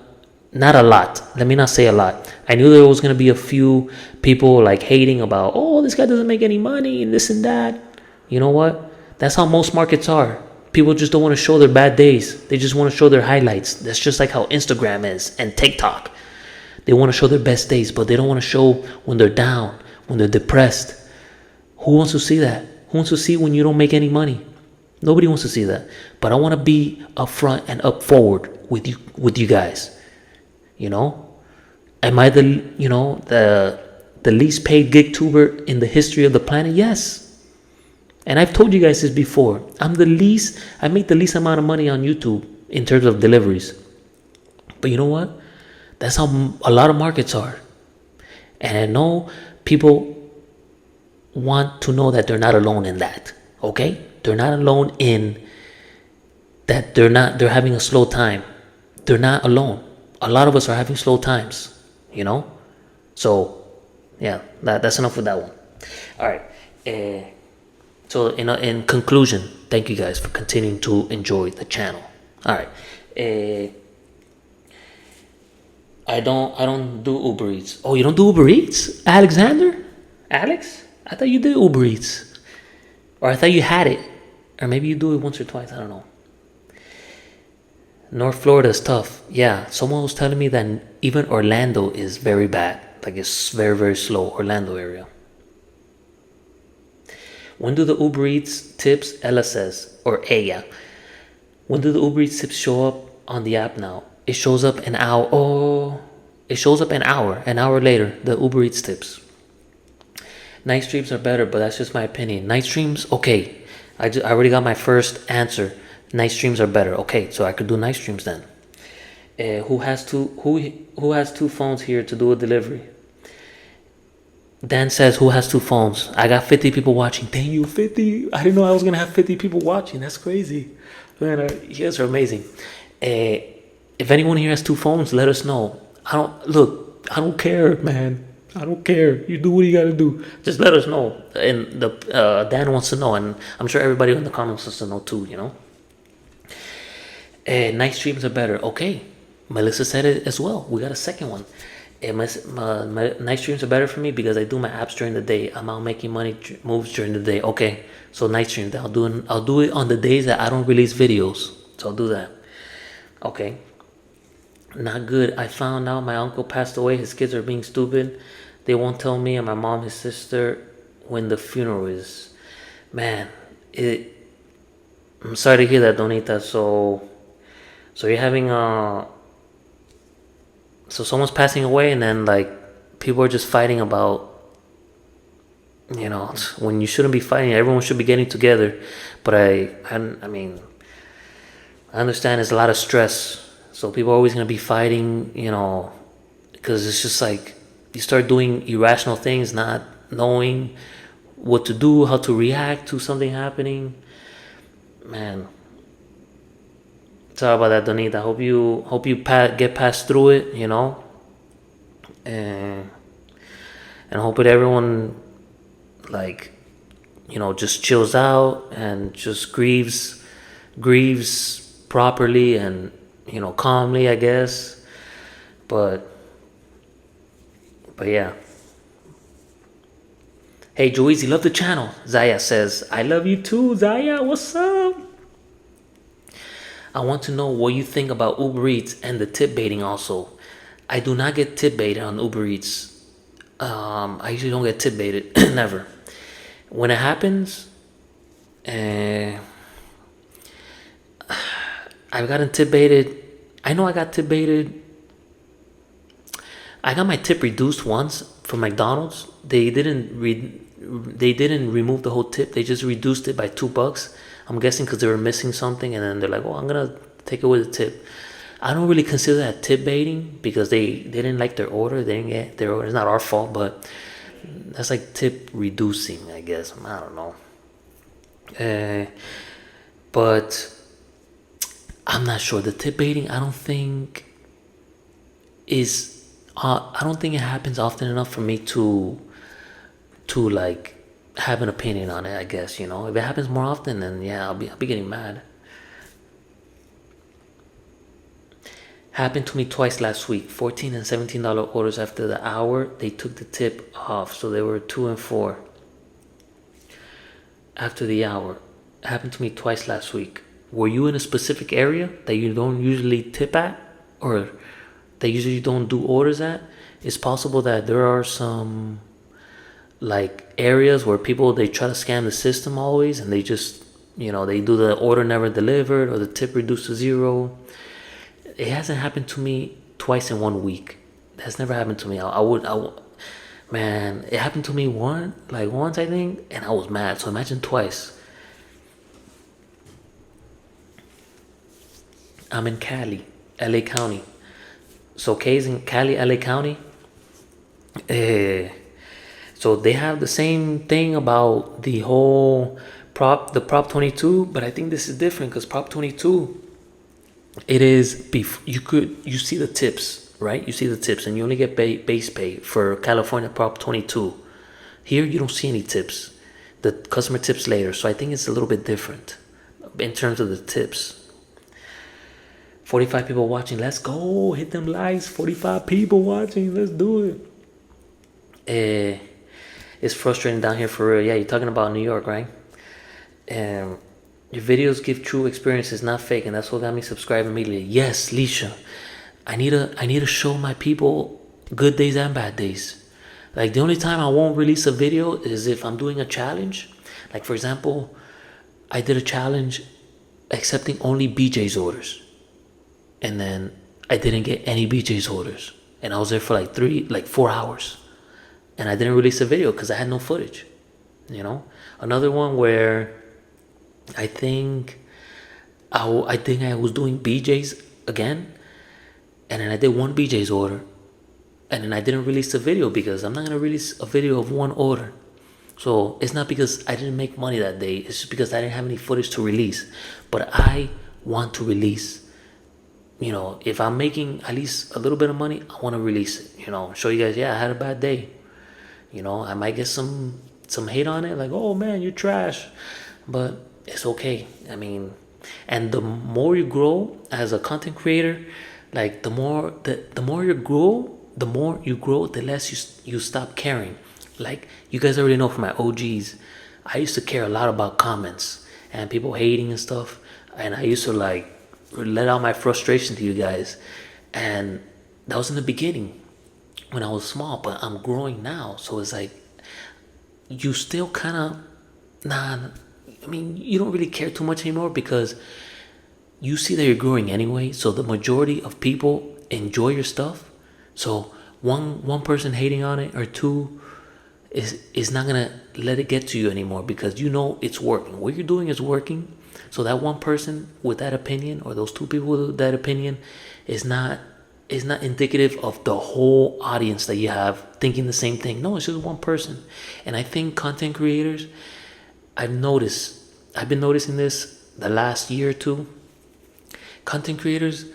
not a lot, let me not say a lot, I knew there was going to be a few people like hating about, oh, this guy doesn't make any money and this and that. You know what? That's how most markets are. People just don't want to show their bad days. They just want to show their highlights. That's just like how Instagram is and TikTok. They want to show their best days, but they don't want to show when they're down, when they're depressed. Who wants to see that? Who wants to see when you don't make any money? Nobody wants to see that. But I want to be up front and up forward with you guys. Am I the least paid gig tuber in the history of the planet? Yes. And I've told you guys this before. I make the least amount of money on YouTube in terms of deliveries. But you know what? That's how a lot of markets are. And I know people want to know that they're not alone in that. Okay? They're not alone in that. They're having a slow time. They're not alone. A lot of us are having slow times, So, yeah, that's enough with that one. All right. So, in conclusion, thank you guys for continuing to enjoy the channel. All right. I don't do Uber Eats. Oh, you don't do Uber Eats, Alexander? Alex? I thought you did Uber Eats, or I thought you had it, or maybe you do it once or twice. I don't know. North Florida is tough. Yeah, someone was telling me that even Orlando is very bad. Like it's very, very slow, Orlando area. When do the Uber Eats tips, Ella says, or Aya, when do the Uber Eats tips show up on the app now? It shows up an hour. Oh, it shows up an hour later, the Uber Eats tips. Night streams are better, but that's just my opinion. Night streams, okay. I already got my first answer. Night streams are better. Okay, so I could do night streams then. Who has two phones here to do a delivery? Dan says, who has two phones? I got 50 people watching. Dang, you 50? I didn't know I was gonna have 50 people watching. That's crazy. Man, you guys are amazing. If anyone here has two phones, let us know. I don't care, man. I don't care. You do what you gotta do. Just let us know. And Dan wants to know, and I'm sure everybody in the comments wants to know too. Night streams are better. Okay, Melissa said it as well. We got a second one. My night streams are better for me because I do my apps during the day. I'm out making money moves during the day. Okay, so night streams. I'll do it on the days that I don't release videos. So I'll do that. Okay. Not good. I found out my uncle passed away. His kids are being stupid. They won't tell me and my mom, his sister, when the funeral is. Man, I'm sorry to hear that, Donita. So you're having so someone's passing away, and then like people are just fighting about, when you shouldn't be fighting. Everyone should be getting together. But I mean, I understand it's a lot of stress. So people are always gonna be fighting, because it's just like you start doing irrational things, not knowing what to do, how to react to something happening. Man, sorry about that, Donita. I hope you get past through it, and hope that everyone just chills out and just grieves properly and calmly, I guess. But yeah. Hey, Joeezy, love the channel. Zaya says, I love you too, Zaya. What's up? I want to know what you think about Uber Eats and the tip baiting also. I do not get tip baited on Uber Eats. I usually don't get tip baited. Never. When it happens, I've gotten tip baited. I know I got tip baited. I got my tip reduced once from McDonald's. They didn't remove the whole tip. They just reduced it by $2. I'm guessing because they were missing something, and then they're like, "Oh, I'm gonna take away the tip." I don't really consider that tip baiting because they didn't like their order. They didn't get their order. It's not our fault, but that's like tip reducing, I guess. I don't know. But I'm not sure. The tip baiting, I don't think it happens often enough for me to like have an opinion on it, I guess. If it happens more often, then yeah, I'll be getting mad. Happened to me twice last week. $14 and $17 orders. After the hour, they took the tip off, so they were $2 and $4 after the hour. Happened to me twice last week. Were you in a specific area that you don't usually tip at, or that usually don't do orders at? It's possible that there are some like areas where people, they try to scam the system always, and they just they do the order never delivered or the tip reduced to $0. It hasn't happened to me twice in 1 week. That's never happened to me. Man, it happened to me once, I think, and I was mad. So imagine twice. I'm in Cali, LA County. So Kay's in Cali, LA County. So they have the same thing about the whole Prop 22, but I think this is different because Prop 22, it is you see the tips, right? You see the tips, and you only get base pay for California Prop 22. Here you don't see any tips. The customer tips later, so I think it's a little bit different in terms of the tips. 45 people watching. Let's go. Hit them likes. 45 people watching. Let's do it. It's frustrating down here for real. Yeah, you're talking about New York, right? Your videos give true experiences, not fake, and that's what got me subscribed immediately. Yes, Lisha. I need to show my people good days and bad days. Like, the only time I won't release a video is if I'm doing a challenge. Like, for example, I did a challenge accepting only BJ's orders. And then I didn't get any BJ's orders. And I was there for like 4 hours. And I didn't release a video because I had no footage. Another one where I think I was doing BJ's again. and then I did one BJ's order, and then I didn't release the video because I'm not gonna release a video of one order. So it's not because I didn't make money that day. It's just because I didn't have any footage to release. But I want to release. You know, if I'm making at least a little bit of money, I want to release it. You know, show you guys, yeah, I had a bad day. You know, I might get some hate on it, like, oh man, you're trash. But it's okay. I mean, and the more you grow as a content creator, like the more you grow, the less you stop caring. Like you guys already know from my OGs, I used to care a lot about comments and people hating and stuff, and I used to like let out my frustration to you guys, and that was in the beginning when I was small. But I'm growing now, so it's like you still kind of I mean, you don't really care too much anymore because you see that you're growing anyway. So the majority of people enjoy your stuff. So one person hating on it or two is not gonna let it get to you anymore because you know it's working. What you're doing is working. So that one person with that opinion or those two people with that opinion is not indicative of the whole audience that you have thinking the same thing. No, it's just one person. And I think content creators, I've been noticing this the last year or two. Content creators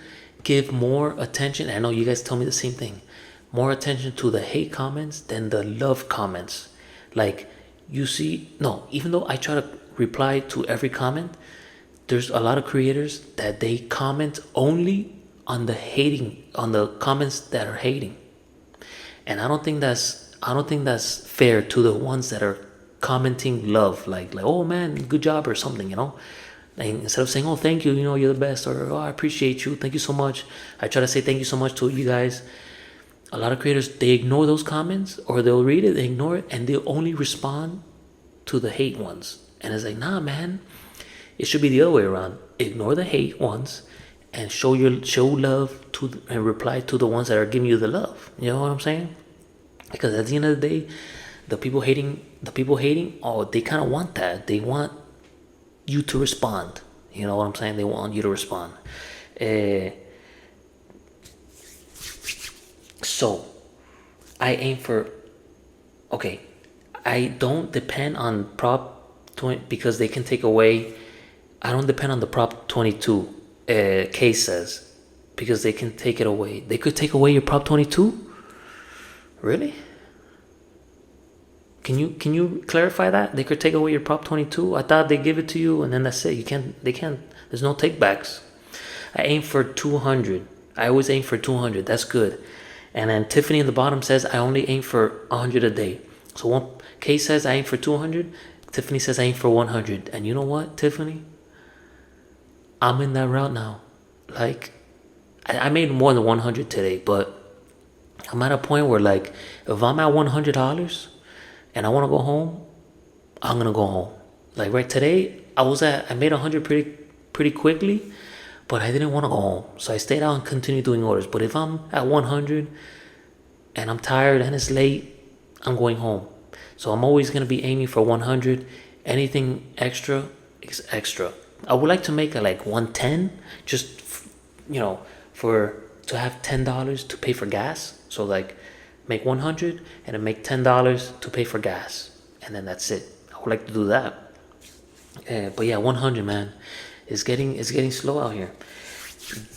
give more attention. I know you guys tell me the same thing. More attention to the hate comments than the love comments. Like you see, no, even though I try to reply to every comment, there's a lot of creators that they comment only on the comments that are hating. And I don't think that's fair to the ones that are commenting love, like oh man, good job or something, you know. Like, instead of saying, oh thank you, you know, you're the best, or oh I appreciate you, thank you so much, I try to say thank you so much to you guys. A lot of creators, they ignore those comments, or they'll read it, they ignore it, and they'll only respond to the hate ones. And it's like, nah man, it should be the other way around. Ignore the hate ones and show love to and reply to the ones that are giving you the love. You know what I'm saying? Because at the end of the day, the people hating, oh, they kind of want that. They want you to respond. You know what I'm saying? They want you to respond. So, I aim for, okay, I don't depend on Prop 20 because they can take away, I don't depend on the Prop 22 case says, because they can take it away. They could take away your Prop 22? Really? Can you clarify that? They could take away your Prop 22? I thought they give it to you and then that's it. They can't, there's no takebacks. I aim for 200. I always aim for 200. That's good. And then Tiffany in the bottom says, I only aim for 100 a day. So one case says I aim for 200. Tiffany says I aim for 100. And you know what, Tiffany? I'm in that route now. Like, I made more than 100 today, but I'm at a point where, like, if I'm at $100 and I want to go home, I'm going to go home. Like, right today, I made 100 pretty quickly, but I didn't want to go home. So I stayed out and continued doing orders. But if I'm at 100 and I'm tired and it's late, I'm going home. So I'm always going to be aiming for 100. Anything extra is extra. I would like to make it like 110, just, you know, to have $10 to pay for gas. So like make 100 and then make $10 to pay for gas. And then that's it. I would like to do that. But yeah, 100, man. It's getting slow out here.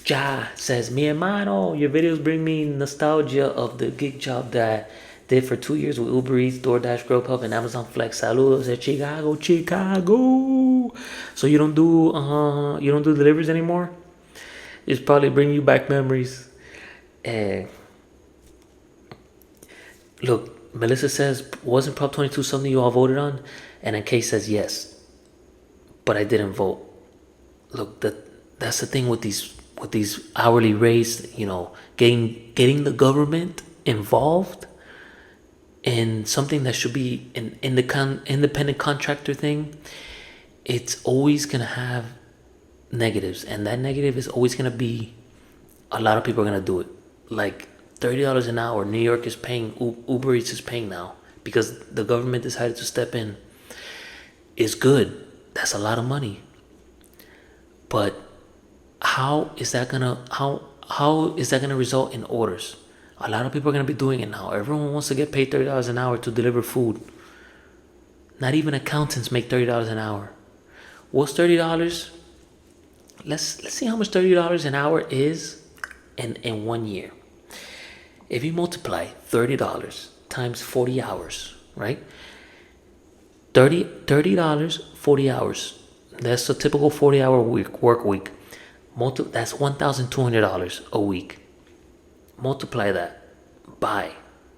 Ja says, mi hermano, your videos bring me nostalgia of the gig job that I did for 2 years with Uber Eats, DoorDash, Grubhub, and Amazon Flex. Saludos de Chicago. So you don't do deliveries anymore? It's probably bringing you back memories. Look, Melissa says, wasn't Prop 22 something you all voted on? And then Kay says yes, but I didn't vote. Look, that's the thing with these hourly rates, you know, getting the government involved in something that should be in the independent contractor thing. It's always gonna have negatives, and that negative is always gonna be a lot of people are gonna do it. Like $30 an hour, New York is paying, Uber Eats is paying now because the government decided to step in. Is good. That's a lot of money. But how how is that going to result in orders? A lot of people are going to be doing it now. Everyone wants to get paid $30 an hour to deliver food. Not even accountants make $30 an hour. What's $30? Let's see how much $30 an hour is in 1 year. If you multiply $30 times 40 hours, right? $30, 40 hours. That's a typical 40-hour work week. That's $1,200 a week. Multiply that by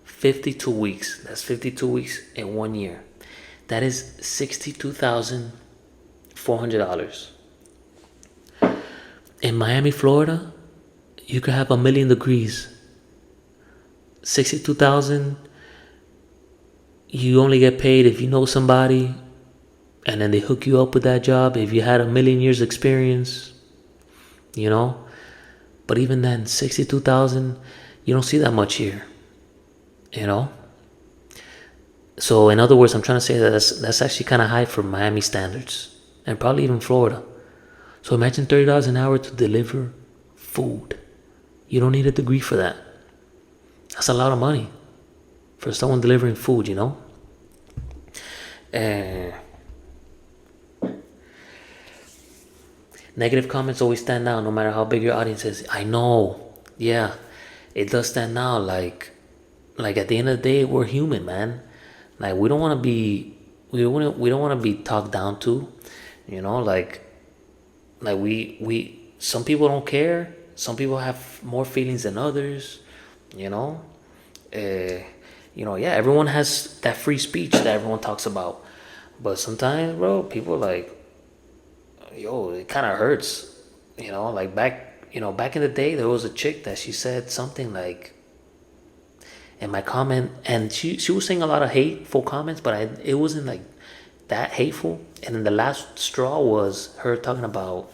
52 weeks. That's 52 weeks in 1 year. That is $62,400. In Miami, Florida, you could have 1,000,000 degrees. 62,000. You only get paid if you know somebody, and then they hook you up with that job. If you had 1,000,000 years experience, you know. But even then, 62,000, you don't see that much here, you know. So in other words, I'm trying to say that that's actually kind of high for Miami standards, and probably even Florida. So imagine $30 an hour to deliver food. You don't need a degree for that. That's a lot of money for someone delivering food, you know. Negative comments always stand out no matter how big your audience is. I know. Yeah, it does stand out. Like at the end of the day, we're human, man. Like we don't want to be talked down to, you know. Like we some people don't care. Some people have more feelings than others, you know. Yeah, everyone has that free speech that everyone talks about, but sometimes, bro, people like, yo, it kind of hurts, you know. Like back in the day, there was a chick that she said something like in my comment, and she was saying a lot of hateful comments, but it wasn't like that hateful. And then the last straw was her talking about,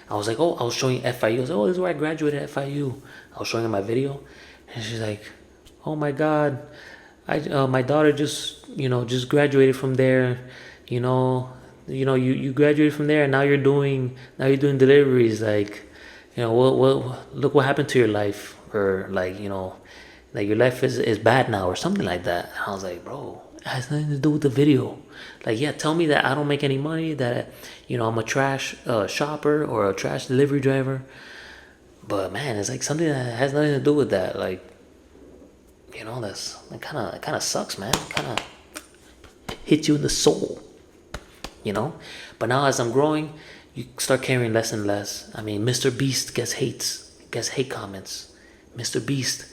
I was like, oh, I was showing FIU. I was like, oh, this is where I graduated at FIU. I was showing her my video, and she's like, oh my God, my daughter just graduated from there, you graduated from there, and now you're doing deliveries. Like, what look what happened to your life, or like, like your life is bad now, or something like that. And I was like, bro, it has nothing to do with the video. Like, yeah, tell me that I don't make any money, that I'm a trash shopper or a trash delivery driver, but man, it's like something that has nothing to do with that. Like, that kind of sucks, man. It kind of hits you in the soul, But now as I'm growing, you start caring less and less. I mean, Mr. Beast gets hate comments. Mr. Beast,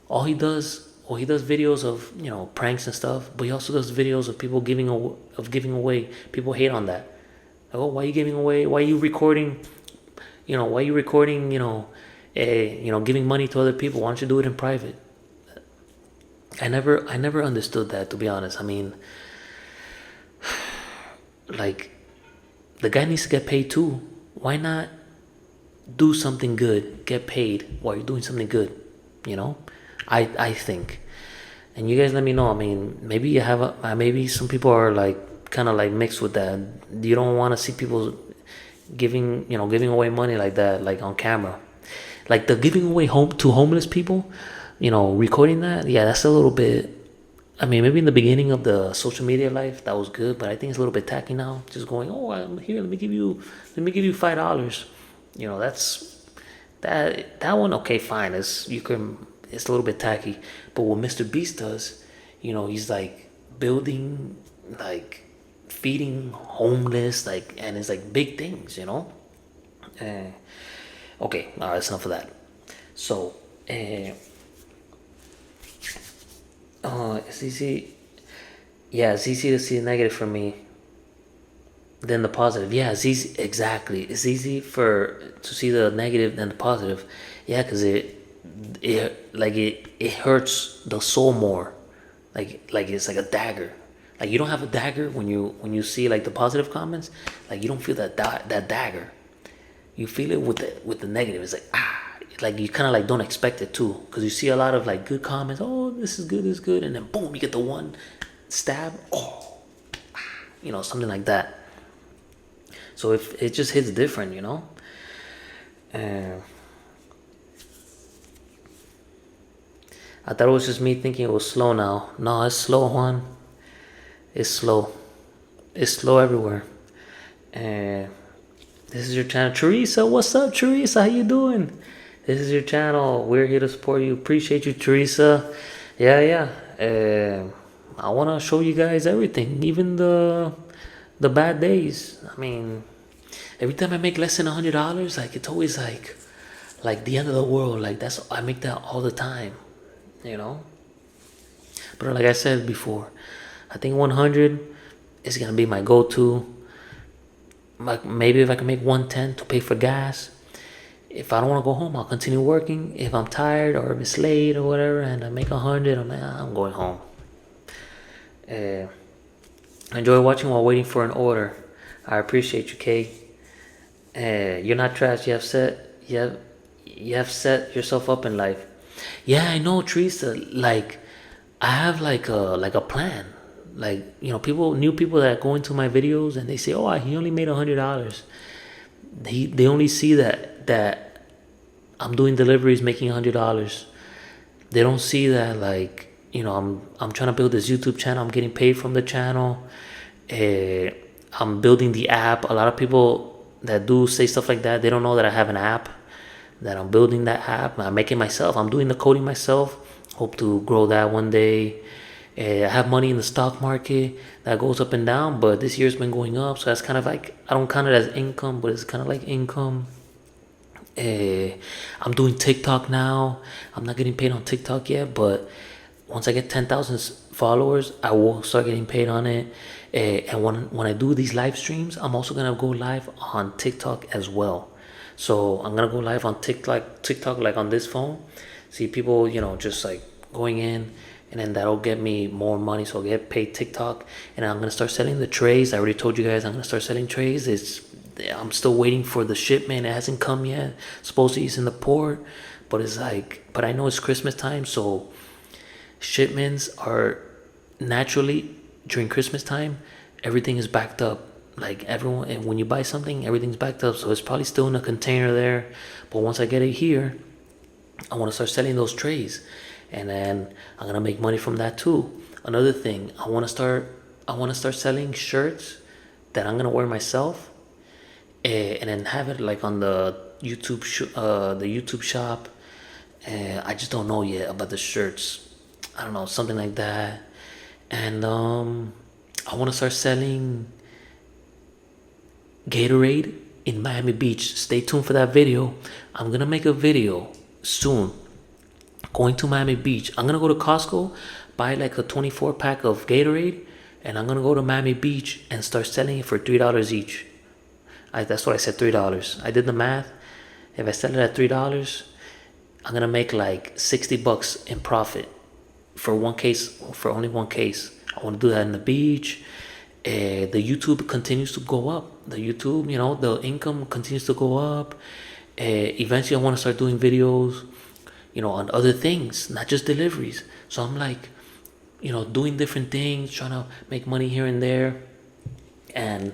he does videos of pranks and stuff, but he also does videos of people giving away. People hate on that. Like, oh, why are you giving away? Why are you recording? Why are you recording? Giving money to other people. Why don't you do it in private? I never understood that, to be honest. I mean, like, the guy needs to get paid too. Why not do something good, get paid while you're doing something good? I think. And you guys let me know. I mean, maybe you have maybe some people are like kind of like mixed with that. You don't want to see people giving away money like that, like on camera. Like the giving away to homeless people, recording that. Yeah, that's a little bit. I mean, maybe in the beginning of the social media life that was good, but I think it's a little bit tacky now. Just going, oh, I'm here. Let me give you $5. That's that one. Okay, fine. It's a little bit tacky. But what Mr. Beast does, he's like building, like feeding homeless, like, and it's like big things, Okay, all right, that's enough of that. So, it's easy. Yeah, it's easy to see the negative for me than the positive. Yeah, it's easy. Exactly. It's easy to see the negative than the positive. Yeah, because it hurts the soul more. Like it's like a dagger. Like you don't have a dagger when you see like the positive comments. Like you don't feel that dagger. You feel it with the negative. It's like like you kind of like don't expect it too, because you see a lot of like good comments. Oh, this is good, and then boom, you get the one stab. Oh, something like that. So if it just hits different, I thought it was just me thinking it was slow now. No, it's slow, Juan. It's slow. It's slow everywhere. And this is your channel. Teresa, what's up, Teresa? How you doing? This is your channel. We're here to support you. Appreciate you, Teresa. Yeah. I want to show you guys everything, even the bad days. I mean, every time I make less than $100, like it's always like the end of the world. Like I make that all the time, you know. But like I said before, I think 100 is gonna be my go-to. Like maybe if I can make 110 to pay for gas. If I don't want to go home, I'll continue working. If I'm tired or if it's late or whatever, and I make 100, I'm going home. I enjoy watching while waiting for an order. I appreciate you, Kay. You're not trash. You have set yourself up in life. Yeah, I know, Teresa. Like, I have like a plan. Like, you know, new people that go into my videos and they say, "Oh, he only made $100." They only see that I'm doing deliveries, making $100. They don't see that, like, you know, I'm trying to build this YouTube channel. I'm getting paid from the channel. I'm building the app. A lot of people that do say stuff like that, they don't know that I have an app, that I'm building that app. I'm making myself. I'm doing the coding myself. Hope to grow that one day. I have money in the stock market that goes up and down, but this year's been going up, so that's kind of like, I don't count it as income, but it's kind of like income. I'm doing TikTok now. I'm not getting paid on TikTok yet, but once I get 10,000 followers, I will start getting paid on it. And when I do these live streams, I'm also gonna go live on TikTok as well. So I'm gonna go live on TikTok like on this phone. See people, you know, just like going in, and then that'll get me more money, so I'll get paid TikTok. And I'm gonna start selling the trays. I already told you guys I'm gonna start selling trays. I'm still waiting for the shipment. It hasn't come yet. Supposedly it's in the port, but I know it's Christmas time, so shipments are naturally during Christmas time. Everything is backed up. Like everyone, and when you buy something, everything's backed up. So it's probably still in a container there. But once I get it here, I want to start selling those trays, and then I'm gonna make money from that too. Another thing, I want to start selling shirts that I'm gonna wear myself, and then have it like on the YouTube shop. I just don't know yet about the shirts. I don't know, something like that. And I want to start selling Gatorade in Miami Beach. Stay tuned for that video. I'm gonna make a video soon going to Miami Beach. I'm gonna go to Costco, buy like a 24 pack of Gatorade, and I'm gonna go to Miami Beach and start selling it for $3 each. That's what I said, $3. I did the math. If I sell it at $3, I'm gonna make like $60 in profit for only one case. I want to do that in the beach. The YouTube continues to go up. The YouTube, you know, the income continues to go up. Eventually I want to start doing videos, you know, on other things, not just deliveries. So I'm like, you know, doing different things, trying to make money here and there. And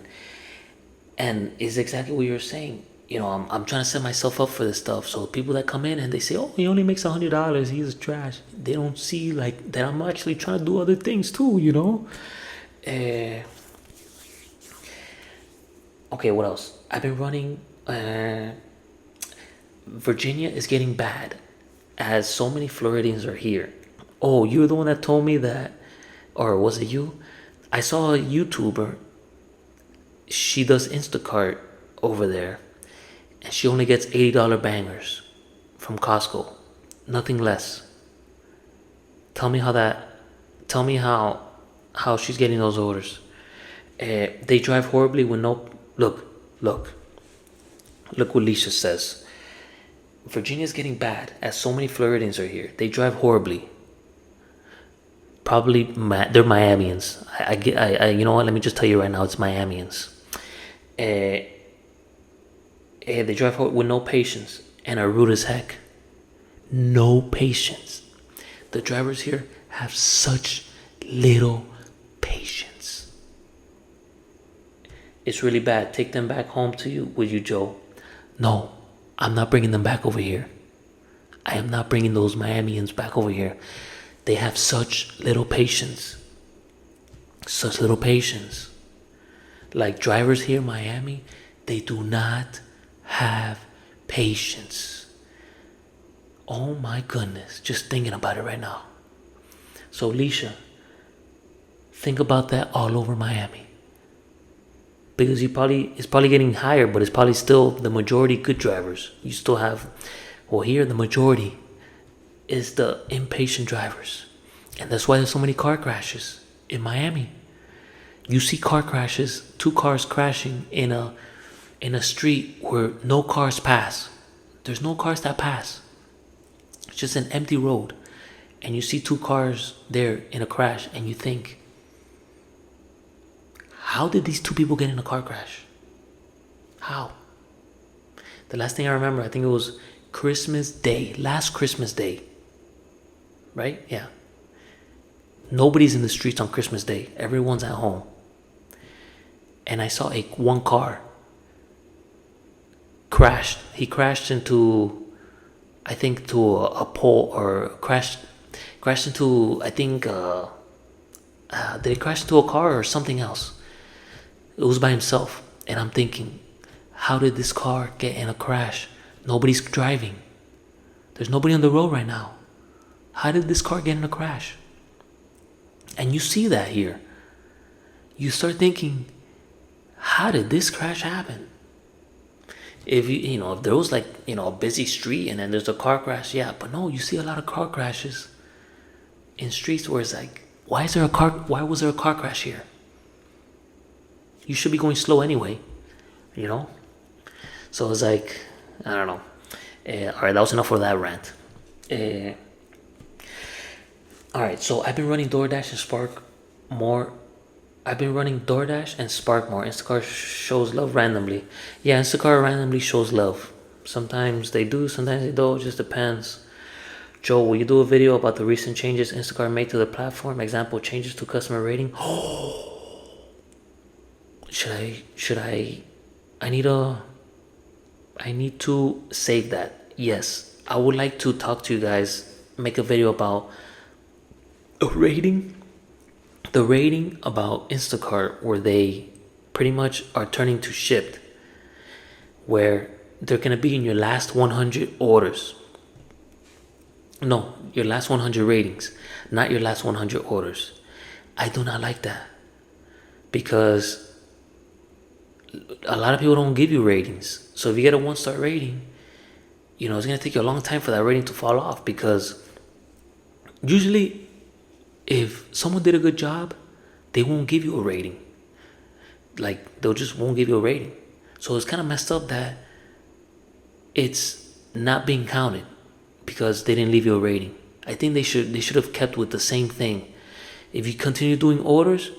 it's exactly what you're saying. You know, I'm trying to set myself up for this stuff. So people that come in and they say, "Oh, he only makes $100. He's trash." They don't see like that I'm actually trying to do other things too. You know. Okay, what else? I've been running. Virginia is getting bad, as so many Floridians are here. Oh, you're the one that told me that, or was it you? I saw a YouTuber. She does Instacart over there, and she only gets $80 bangers from Costco, nothing less. Tell me how she's getting those orders. They drive horribly with no look what Lisha says. Virginia's getting bad, as so many Floridians are here. They drive horribly. Probably they're Miamians. I you know what? Let me just tell you right now, it's Miamians. They drive with no patience and are rude as heck. No patience. The drivers here have such little patience. It's really bad. Take them back home to you, with you, Joe. No, I'm not bringing them back over here. I am not bringing those Miamians back over here. They have such little patience. Such little patience. Like drivers here in Miami, they do not have patience. Oh my goodness, just thinking about it right now. So Leisha, think about that all over Miami. Because it's probably getting higher, but it's probably still the majority good drivers. You still have, well, here the majority is the impatient drivers. And that's why there's so many car crashes in Miami. You see car crashes, 2 cars crashing in a street where no cars pass. There's no cars that pass. It's just an empty road. And you see 2 cars there in a crash and you think, how did these 2 people get in a car crash? How? The last thing I remember, I think it was Christmas Day, last Christmas Day. Right? Yeah. Nobody's in the streets on Christmas Day. Everyone's at home. And I saw one car crashed. He crashed into, I think, to a pole, or crashed into, I think, did he crash into a car or something else? It was by himself. And I'm thinking, how did this car get in a crash? Nobody's driving. There's nobody on the road right now. How did this car get in a crash? And you see that here. You start thinking, how did this crash happen? If if there was a busy street and then there's a car crash, yeah, but no, you see a lot of car crashes in streets where it's like, why was there a car crash here? You should be going slow anyway, So it's like, I don't know. All right, that was enough for that rant. All right, so I've been running DoorDash and Spark more. Instacart shows love randomly. Yeah, Instacart randomly shows love. Sometimes they do, sometimes they don't. It just depends. Joe, will you do a video about the recent changes Instacart made to the platform? Example, changes to customer rating. Should I? I need to save that. Yes, I would like to talk to you guys. Make a video about a rating. The rating about Instacart, where they pretty much are turning to Shipped, where they're going to be in your last 100 orders. No, your last 100 ratings, not your last 100 orders. I do not like that, because a lot of people don't give you ratings. So if you get a 1-star rating, it's going to take you a long time for that rating to fall off, because usually if someone did a good job, they won't give you a rating. Like, they'll just won't give you a rating. So it's kind of messed up that it's not being counted because they didn't leave you a rating. I think they should have kept with the same thing. If you continue doing orders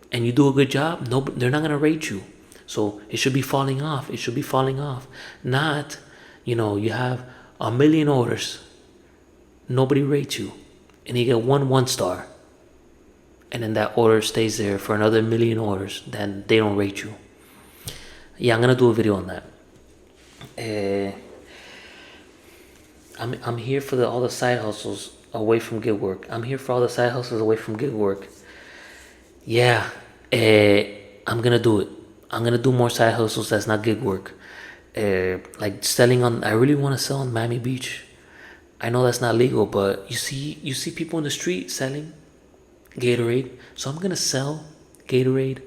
and you do a good job, they're not going to rate you. So it should be falling off. It should be falling off. Not, you have 1 million orders, nobody rates you, and you get 1-star, and then that order stays there for another 1 million orders, then they don't rate you. Yeah, I'm gonna do a video on that. I'm here for all the side hustles away from gig work. Yeah, I'm gonna do it. I'm gonna do more side hustles that's not gig work. Like selling on. I really want to sell on Miami Beach. I know that's not legal, but you see people in the street selling Gatorade. So I'm gonna sell Gatorade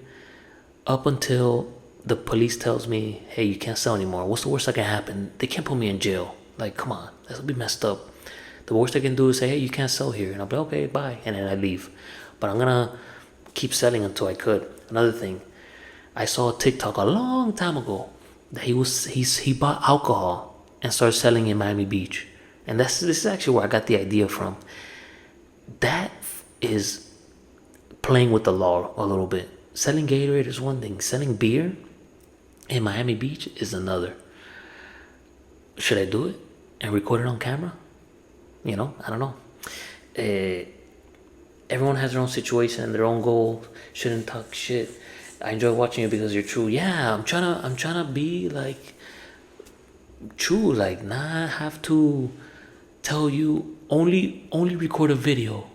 up until the police tells me, hey, you can't sell anymore. What's the worst that can happen? They can't put me in jail. Like, come on, that'll be messed up. The worst I can do is say, hey, you can't sell here, and I'll be like, okay, bye, and then I leave. But I'm gonna keep selling until I could. Another thing, I saw a TikTok a long time ago that he bought alcohol and started selling in Miami Beach. And this is actually where I got the idea from. That is playing with the law a little bit. Selling Gatorade is one thing. Selling beer in Miami Beach is another. Should I do it and record it on camera? I don't know. Everyone has their own situation and their own goal. Shouldn't talk shit. I enjoy watching you because you're true. Yeah, I'm trying to be like true, like not have to tell you only record a video.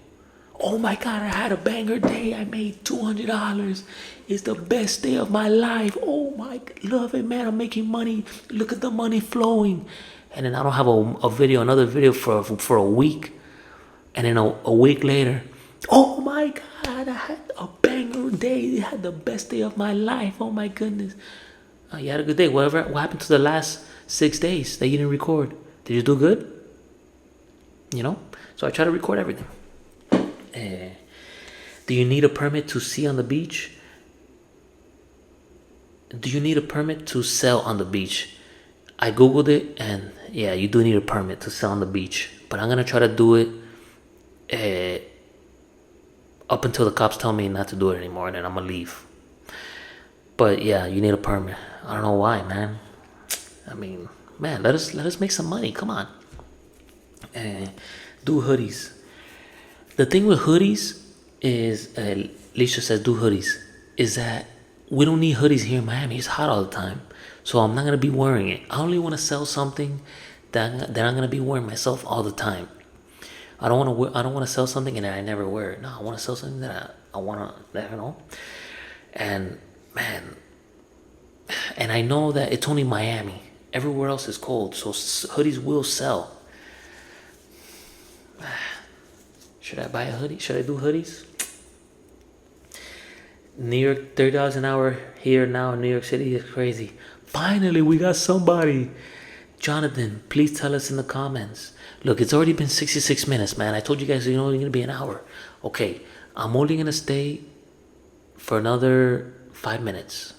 Oh my God, I had a banger day. I made $200. It's the best day of my life. Oh my, love it, man. I'm making money. Look at the money flowing. And then I don't have another video for a week. And then a week later, oh my God, I had a banger day. I had the best day of my life. Oh my goodness. You had a good day. What happened to the last 6 days that you didn't record? Did you do good? You know? So I try to record everything. Do you need a permit to see on the beach? Do you need a permit to sell on the beach? I googled it, and yeah, you do need a permit to sell on the beach. But I'm gonna try to do it up until the cops tell me not to do it anymore, and then I'm gonna leave. But yeah, you need a permit. I don't know why, man. I mean, man, let us make some money. Come on. Do hoodies. The thing with hoodies is, Alicia says do hoodies, is that we don't need hoodies here in Miami. It's hot all the time. So I'm not going to be wearing it. I only want to sell something that I'm going to be wearing myself all the time. I don't want to sell something and that I never wear it. No, I want to sell something that I want to, you know. And man, and I know that it's only Miami. Everywhere else is cold, so hoodies will sell. Should I buy a hoodie? Should I do hoodies? New York, $30 an hour here now in New York City is crazy. Finally, we got somebody. Jonathan, please tell us in the comments. Look, it's already been 66 minutes, man. I told you guys it's only going to be an hour. Okay, I'm only going to stay for another 5 minutes.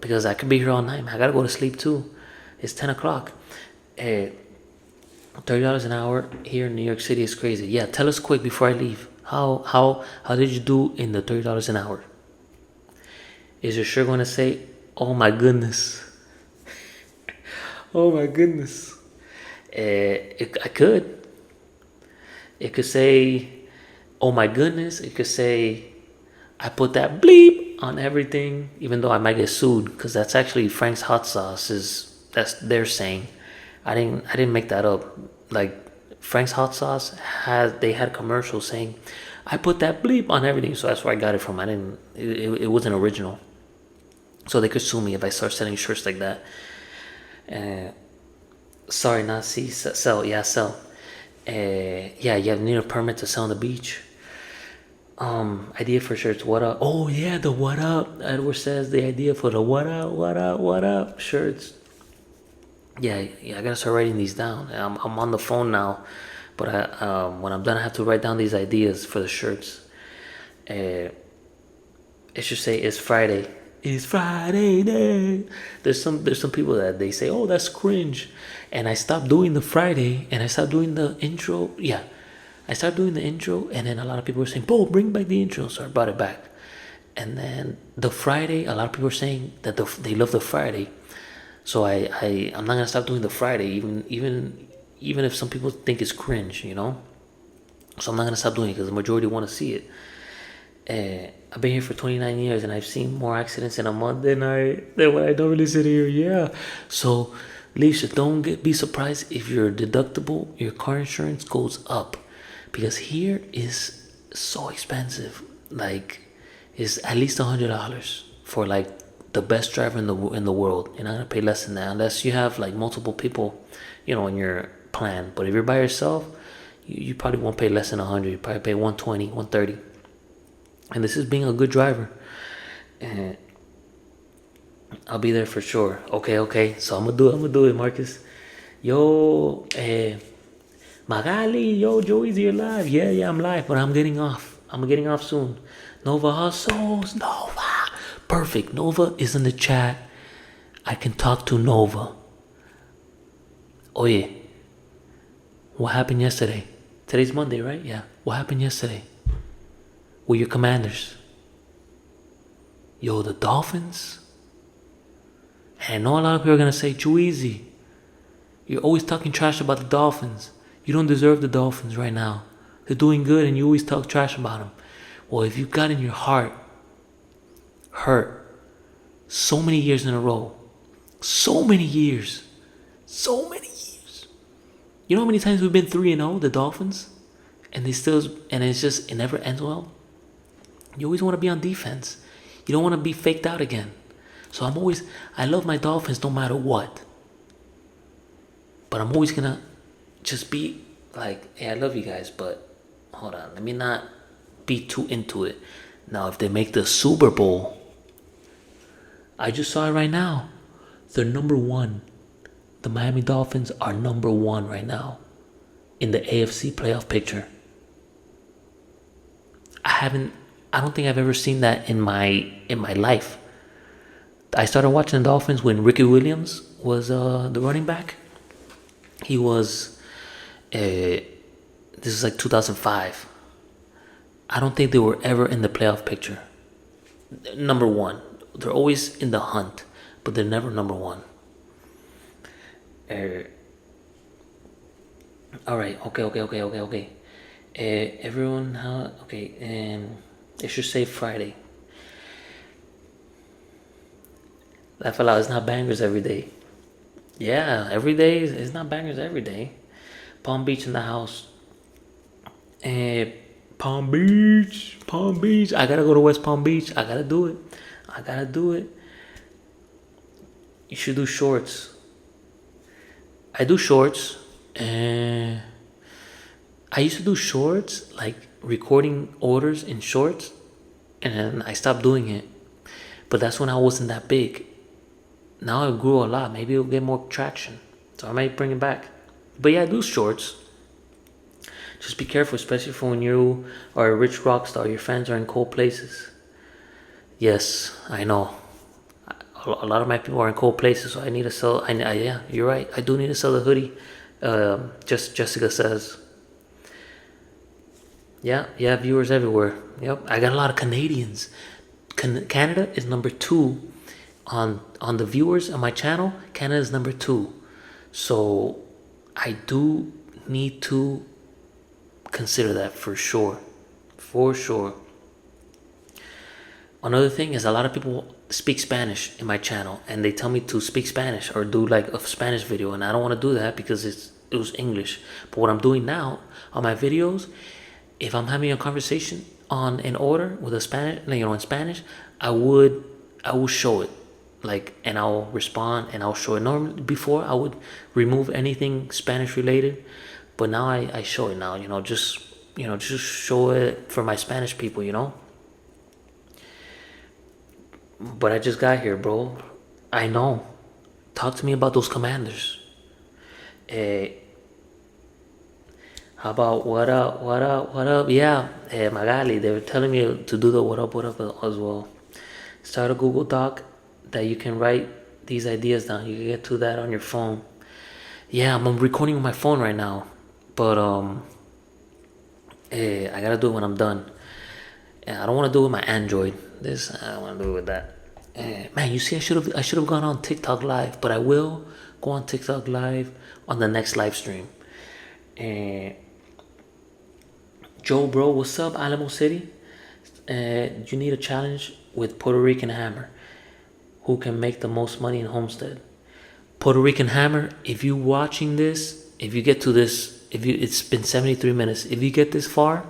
Because I could be here all night, man. I got to go to sleep too. It's 10 o'clock. $30 an hour here in New York City is crazy. Yeah, tell us quick before I leave. How did you do in the $30 an hour? Is your shirt going to say, oh my goodness? Oh my goodness. I could. It could say, oh my goodness. It could say, I put that bleep on everything, even though I might get sued, because that's actually Frank's Hot Sauce. That's their saying. I didn't make that up. Like, Frank's Hot Sauce they had commercials saying, I put that bleep on everything. So that's where I got it from. It wasn't original. So they could sue me if I start selling shirts like that. Sorry, not see, sell. Yeah, sell. Yeah, you need a permit to sell on the beach. Idea for shirts. What up? Oh yeah, the what up. Edward says the idea for the what up shirts. Yeah, I gotta start writing these down. I'm on the phone now, but when I'm done, I have to write down these ideas for the shirts. It should say it's Friday. It's Friday day. There's some people that they say, oh, that's cringe, and I stopped doing the Friday and I stopped doing the intro. Yeah, I started doing the intro, and then a lot of people were saying, "Bro, bring back the intro," so I brought it back. And then the Friday, a lot of people were saying that they love the Friday. So I'm not gonna stop doing the Friday, even if some people think it's cringe, you know. So I'm not gonna stop doing it because the majority want to see it. I've been here for 29 years and I've seen more accidents in a month than when I normally sit here. Yeah. So, Leisha, don't be surprised if your deductible, your car insurance goes up, because here is so expensive. Like, it's at least $100 for like the best driver in the world. You're not gonna pay less than that unless you have like multiple people, you know, in your plan. But if you're by yourself, you probably won't pay less than 100. You probably pay 120, 130. And this is being a good driver. And I'll be there for sure. Okay. So I'm gonna do it, Marcus. Yo, Magali, yo, Joey's here live. Yeah, I'm live, but I'm getting off. I'm getting off soon. Nova Hustles, Nova. Perfect. Nova is in the chat. I can talk to Nova. Oye, what happened yesterday? Today's Monday, right? Yeah. What happened yesterday with your Commanders? Yo, the Dolphins? And I know a lot of people are going to say, too easy. You're always talking trash about the Dolphins. You don't deserve the Dolphins right now. They're doing good and you always talk trash about them. Well, if you got in your heart hurt so many years in a row, so many years, You know how many times we've been 3-0, the Dolphins, and it never ends well. You always want to be on defense. You don't want to be faked out again. So I love my Dolphins no matter what. But I'm always gonna just be like, hey, I love you guys, but hold on, let me not be too into it. Now, if they make the Super Bowl, I just saw it right now. They're number one. The Miami Dolphins are number one right now in the AFC playoff picture. I don't think I've ever seen that in my life. I started watching the Dolphins when Ricky Williams was the running back. He was, this is like 2005. I don't think they were ever in the playoff picture. Number one. They're always in the hunt, but they're never number one. All right. Okay. Everyone, it should say Friday. Laugh out loud. It's not bangers every day. Yeah, every day it's not bangers every day. Palm Beach in the house. Palm Beach. I gotta go to West Palm Beach. I gotta do it. You should do shorts. I do shorts. I used to do shorts, like recording orders in shorts, and I stopped doing it. But that's when I wasn't that big. Now I grew a lot. Maybe it'll get more traction. So I might bring it back. But yeah, I do shorts. Just be careful, especially for when you are a rich rock star. Your fans are in cold places. Yes, I know. A lot of my people are in cold places, so I need to sell. Yeah, you're right. I do need to sell the hoodie. Just Jessica says. Yeah, viewers everywhere. Yep, I got a lot of Canadians. Canada is number 2 on the viewers on my channel. Canada is number 2, so I do need to consider that for sure. Another thing is a lot of people speak Spanish in my channel, and they tell me to speak Spanish or do like a Spanish video, and I don't want to do that because it was English. But what I'm doing now on my videos, if I'm having a conversation on an order with a Spanish, in Spanish, I will show it, like, and I'll respond and I'll show it. Normally, before I would remove anything Spanish related, but now I show it now. Just show it for my Spanish people. But I just got here, bro. I know. Talk to me about those Commanders. How about what up? Yeah, Magali, they were telling me to do the what up as well. Start a Google Doc that you can write these ideas down. You can get to that on your phone. Yeah, I'm recording on my phone right now, but I gotta do it when I'm done. I don't want to do it with my Android. I want to do it with that. Man, you see, I should have gone on TikTok live, but I will go on TikTok live on the next live stream. Joe, bro, what's up, Alamo City? You need a challenge with Puerto Rican Hammer. Who can make the most money in Homestead? Puerto Rican Hammer, if you watching this, if you get to this, it's been 73 minutes. If you get this far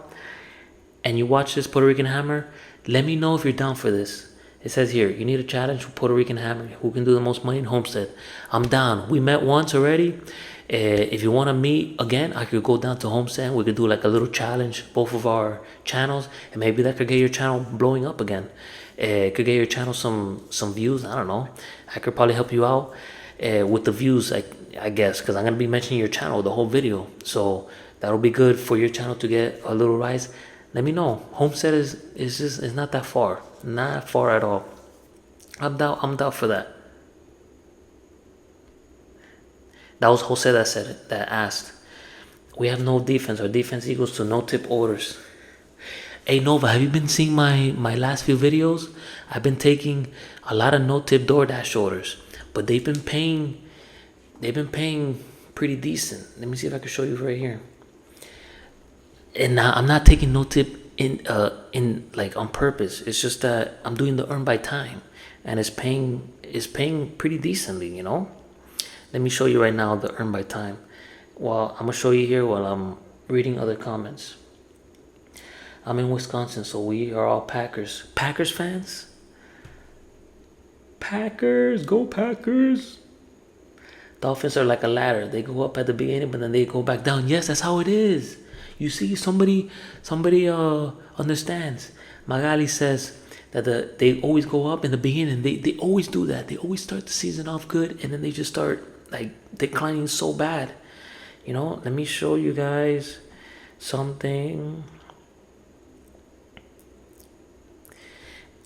and you watch this Puerto Rican Hammer, let me know if you're down for this. It says here, you need a challenge with Puerto Rican Hammer. Who can do the most money in Homestead? I'm down. We met once already. If you want to meet again, I could go down to Homestead. We could do like a little challenge, both of our channels, and maybe that could get your channel blowing up again. It could get your channel some views. I don't know. I could probably help you out with the views, I guess, because I'm going to be mentioning your channel the whole video. So that'll be good for your channel to get a little rise. Let me know. Homestead is not that far. Not far at all. I'm down for that. That was Jose that said it, that asked. We have no defense. Our defense equals to no tip orders. Hey Nova, have you been seeing my last few videos? I've been taking a lot of no tip DoorDash orders, but they've been paying pretty decent. Let me see if I can show you right here. And now I'm not taking no tip in like on purpose. It's just that I'm doing the earn by time, and it's paying pretty decently. Let me show you right now the earn by time. Well, I'm gonna show you here while I'm reading other comments. I'm in Wisconsin, so we are all Packers. Packers fans? Packers, go Packers. Dolphins are like a ladder. They go up at the beginning, but then they go back down. Yes, that's how it is. You see, somebody understands. Magali says that they always go up in the beginning. They always do that. They always start the season off good, and then they just start like declining so bad. You know, let me show you guys something.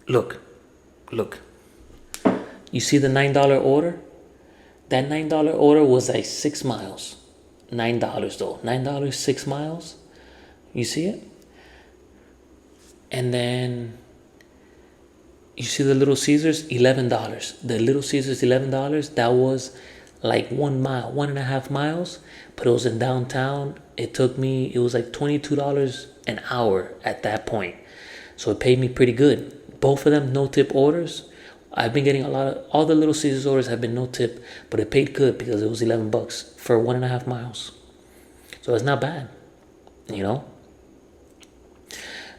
Look. You see the $9 order? That $9 order was like 6 miles. $9 though. $9, 6 miles. You see it? And then you see the Little Caesars, $11. The Little Caesars, $11. That was like 1 mile, 1.5 miles. But it was in downtown. It was like $22 an hour at that point. So it paid me pretty good. Both of them, no tip orders. I've been getting all the Little Caesars orders have been no tip, but it paid good because it was $11 for 1.5 miles. So it's not bad, you know?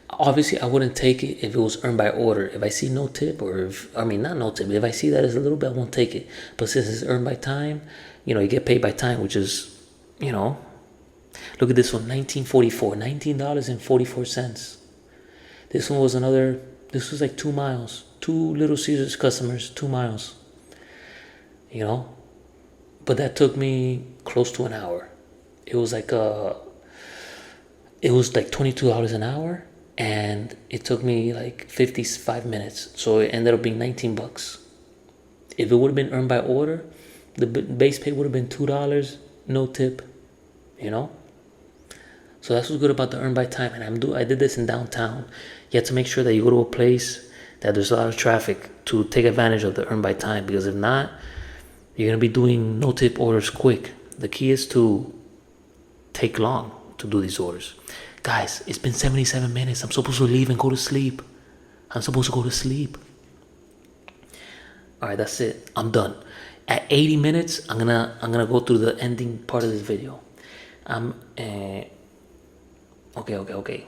Obviously, I wouldn't take it if it was earned by order. If I see no tip, not no tip, if I see that it's a little bit, I won't take it. But since it's earned by time, you know, you get paid by time, which is, you know, look at this one, $19.44. This one was this was like 2 miles. 2 Little Caesars customers, 2 miles. You know? But that took me close to an hour. It was like $22 an hour, and it took me like 55 minutes. So it ended up being $19. If it would have been earned by order, the base pay would have been $2, no tip. You know? So that's what's good about the earn by time. And I did this in downtown. You have to make sure that you go to a place that there's a lot of traffic to take advantage of the earn by time, because if not, you're going to be doing no tip orders quick. The key is to take long to do these orders. Guys, it's been 77 minutes. I'm supposed to leave and go to sleep. All right, that's it. I'm done. At 80 minutes, I'm gonna go through the ending part of this video. Okay.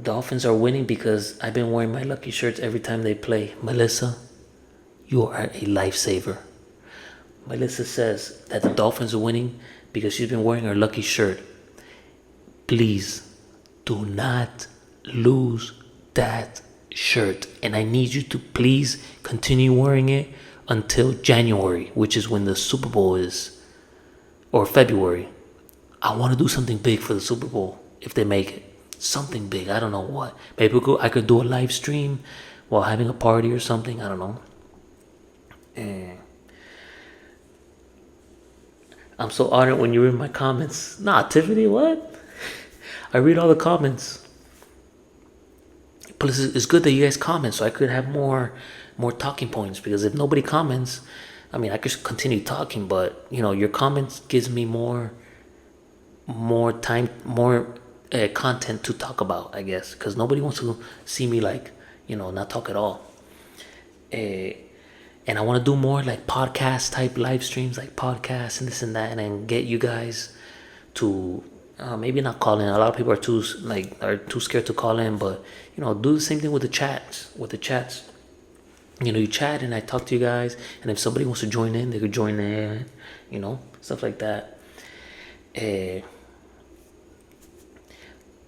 Dolphins are winning because I've been wearing my lucky shirts every time they play. Melissa, you are a lifesaver. Melissa says that the Dolphins are winning because she's been wearing her lucky shirt. Please do not lose that shirt. And I need you to please continue wearing it until January, which is when the Super Bowl is, or February. I want to do something big for the Super Bowl if they make it. Something big. I don't know what. Maybe I could do a live stream while having a party or something. I don't know. I'm so honored when you read my comments. Nah, Tiffany, what? I read all the comments. But it's good that you guys comment so I could have more talking points, because if nobody comments, I mean, I could continue talking, but you know, your comments gives me more time, more content to talk about, I guess, because nobody wants to see me like, you know, not talk at all. And I want to do more like podcast type live streams, like podcasts and this and that, and then get you guys to maybe not call in. A lot of people are too scared to call in, but you know, do the same thing with the chats. You know, you chat and I talk to you guys, and if somebody wants to join in, they could join in, you know, stuff like that.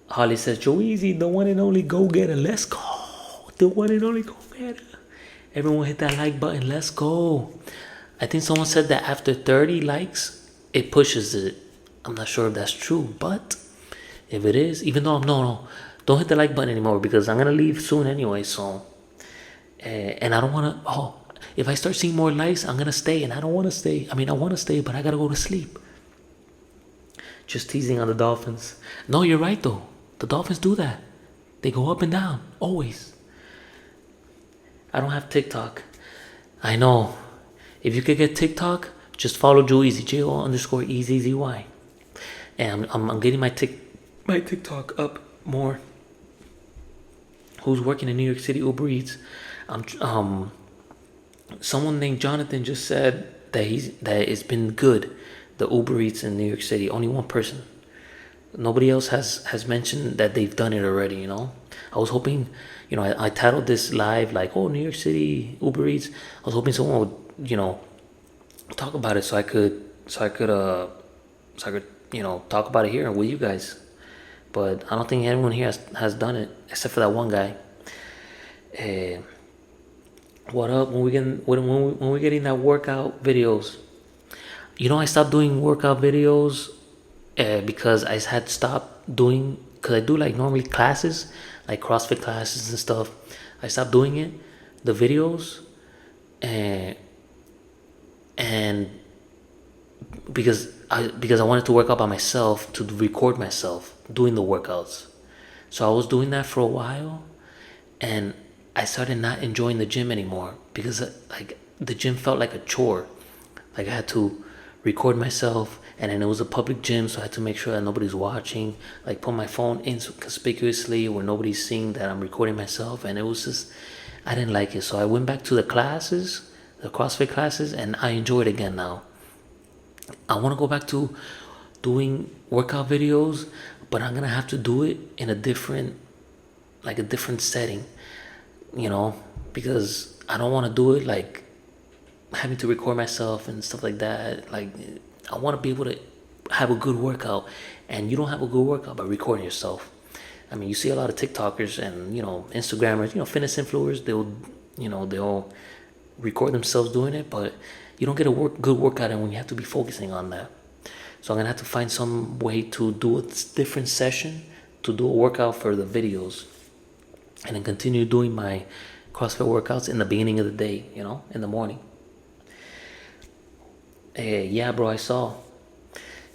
Holly says, Joeezy, the one and only go-getter. Let's go. The one and only go-getter. Everyone hit that like button. Let's go. I think someone said that after 30 likes, it pushes it. I'm not sure if that's true, but if it is, even though no, don't hit the like button anymore, because I'm going to leave soon anyway, so. And I don't want to, if I start seeing more likes, I'm going to stay, and I don't want to stay. I mean, I want to stay, but I got to go to sleep. Just teasing on the Dolphins. No, you're right, though. The Dolphins do that. They go up and down, always. I don't have TikTok. I know. If you could get TikTok, just follow Joeezy, JO_EZZY. And I'm getting my TikTok up more. Who's working in New York City Uber Eats? Someone named Jonathan just said that it's been good, the Uber Eats in New York City. Only one person. Nobody else has mentioned that they've done it already. I was hoping, I titled this live like, "Oh, New York City Uber Eats." I was hoping someone would, talk about it so I could talk about it here with you guys. But I don't think anyone here has done it except for that one guy. What up? When we getting that workout videos? I stopped doing workout videos because I had stopped doing, because I do like normally classes, like CrossFit classes and stuff. I stopped doing it, the videos, and because I wanted to work out by myself, to record myself doing the workouts. So I was doing that for a while, and I started not enjoying the gym anymore because like the gym felt like a chore. Like I had to record myself, and then it was a public gym, so I had to make sure that nobody's watching. Like put my phone inconspicuously where nobody's seeing that I'm recording myself, and it was just, I didn't like it. So I went back to the classes, the CrossFit classes, and I enjoy it again now. I want to go back to doing workout videos, but I'm gonna have to do it in a different setting, because I don't want to do it like having to record myself and stuff like that. Like I want to be able to have a good workout, and you don't have a good workout by recording yourself. I mean, you see a lot of TikTokers and Instagrammers, fitness influencers. They'll record themselves doing it, but you don't get a good workout in when you have to be focusing on that. So I'm gonna have to find some way to do a different session to do a workout for the videos, and then continue doing my CrossFit workouts in the beginning of the day, in the morning. Yeah, bro, I saw.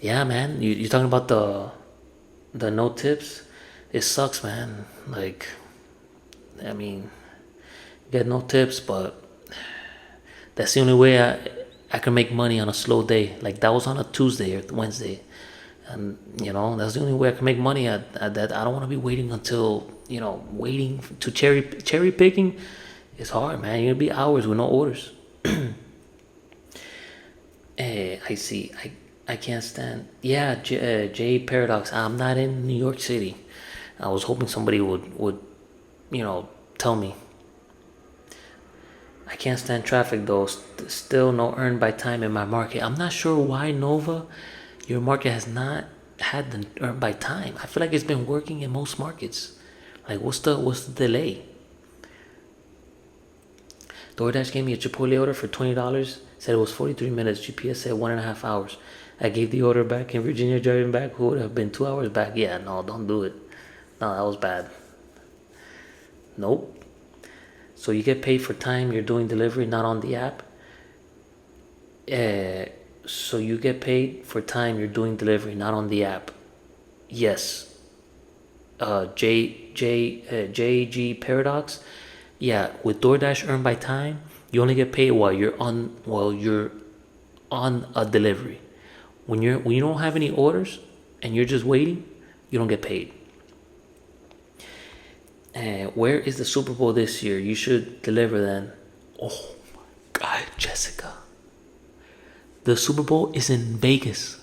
Yeah, man, you're talking about the no tips. It sucks, man. Like, I mean, you get no tips, but that's the only way I can make money on a slow day. Like that was on a Tuesday or Wednesday, and that's the only way I can make money at that. I don't want to be waiting until waiting to cherry picking. It's hard, man. You're gonna be hours with no orders. I see. I can't stand. Yeah, J Paradox. I'm not in New York City. I was hoping somebody would tell me. I can't stand traffic though. Still no earned by time in my market. I'm not sure why, Nova, your market has not had the earned by time. I feel like it's been working in most markets. Like what's the delay? DoorDash gave me a Chipotle order for $20. Said it was 43 minutes. GPS said 1.5 hours. I gave the order back in Virginia, driving back. Who would have been 2 hours back? Yeah, no, don't do it. No, that was bad. Nope. So you get paid for time you're doing delivery, not on the app. So you get paid for time you're doing delivery, not on the app. Yes. JG Paradox. Yeah, with DoorDash earned by time, you only get paid while you're on a delivery. When you don't have any orders and you're just waiting, you don't get paid. Where is the Super Bowl this year? You should deliver then. Oh my God, Jessica. The Super Bowl is in Vegas.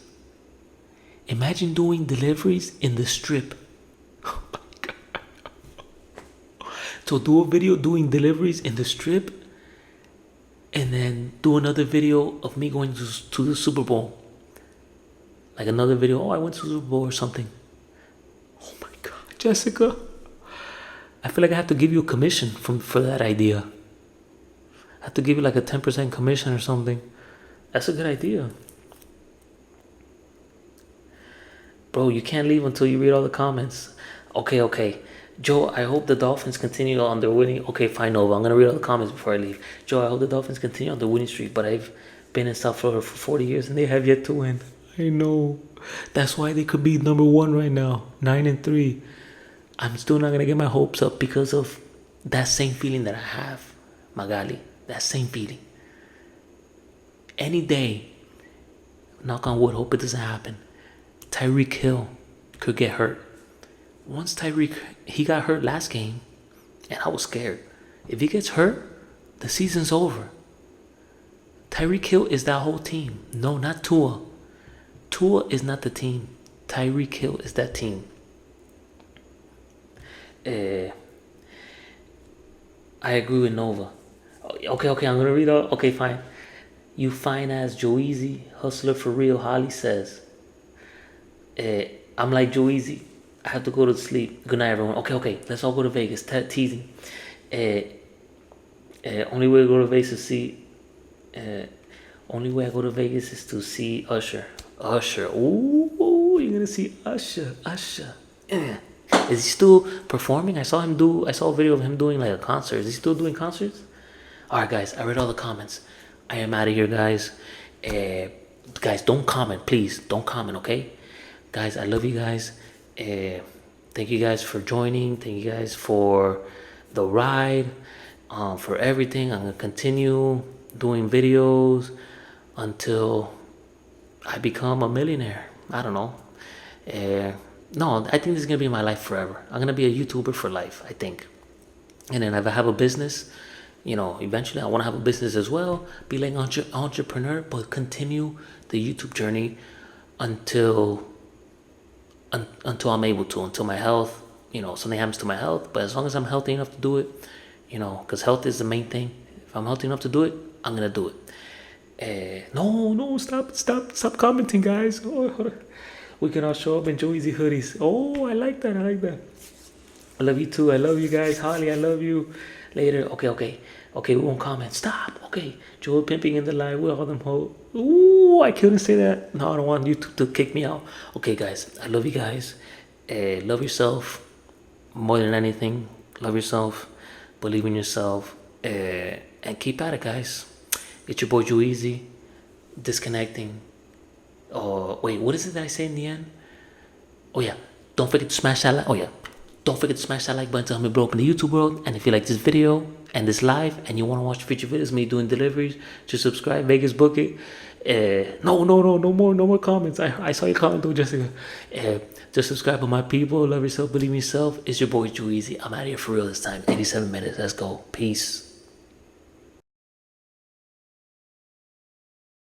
Imagine doing deliveries in the Strip. Oh my God. So do a video doing deliveries in the Strip, and then do another video of me going to the Super Bowl. Like another video, I went to the Super Bowl or something. Oh my God, Jessica. I feel like I have to give you a commission for that idea. I have to give you like a 10% commission or something. That's a good idea. Bro, you can't leave until you read all the comments. Okay. Joe, I hope the Dolphins continue on their winning. Okay, fine, Nova. I'm going to read all the comments before I leave. Joe, I hope the Dolphins continue on the winning streak, but I've been in South Florida for 40 years and they have yet to win. I know. That's why they could be number one right now, 9-3. I'm still not going to get my hopes up because of that same feeling that I have, Magali. That same feeling. Any day, knock on wood, hope it doesn't happen, Tyreek Hill could get hurt. Once he got hurt last game, and I was scared. If he gets hurt, the season's over. Tyreek Hill is that whole team. No, not Tua. Tua is not the team. Tyreek Hill is that team. I agree with Nova. Okay, I'm gonna read out. Okay, fine. You fine as Joeezy, hustler for real. Holly says. I'm like Joeezy. I have to go to sleep. Good night, everyone. Okay. Let's all go to Vegas. Teasing. Only way to go to Vegas is see. Only way I go to Vegas is to see Usher. Ooh, you're gonna see Usher. Is he still performing? I saw a video of him doing like a concert. Is he still doing concerts? Alright, guys, I read all the comments. I am out of here, guys. Guys, don't comment, please. Don't comment, okay? Guys, I love you guys. Thank you guys for joining. Thank you guys for the ride. For everything. I'm gonna continue doing videos until I become a millionaire. I don't know. No, I think this is gonna be my life forever. I'm gonna be a YouTuber for life, I think. And then if I have a business, eventually I want to have a business as well. Be like an entrepreneur, but continue the YouTube journey until I'm able to, until my health, something happens to my health. But as long as I'm healthy enough to do it, because health is the main thing. If I'm healthy enough to do it, I'm gonna do it. No, stop commenting, guys. Oh, we can all show up in Joeezy hoodies. Oh, I like that. I love you too. I love you guys. Holly, I love you. Later. Okay, we won't comment. Stop. Okay, Joel pimping in the live with all them hoes. Ooh, I couldn't say that. No, I don't want YouTube to kick me out. Okay, guys, I love you guys. Love yourself more than anything. Love yourself. Believe in yourself. And keep at it, guys. It's your boy Joeezy. Disconnecting. Oh, wait, what is it that I say in the end? Oh, yeah. Don't forget to smash that like. Oh, yeah. Don't forget to smash that like button to help me blow up in the YouTube world. And if you like this video and this live and you want to watch future videos, me doing deliveries, just subscribe. Vegas book it. No more comments. I saw your comment though, Jessica. Just subscribe to my people. Love yourself. Believe in yourself. It's your boy Joeezy. I'm out of here for real this time. 87 minutes. Let's go. Peace.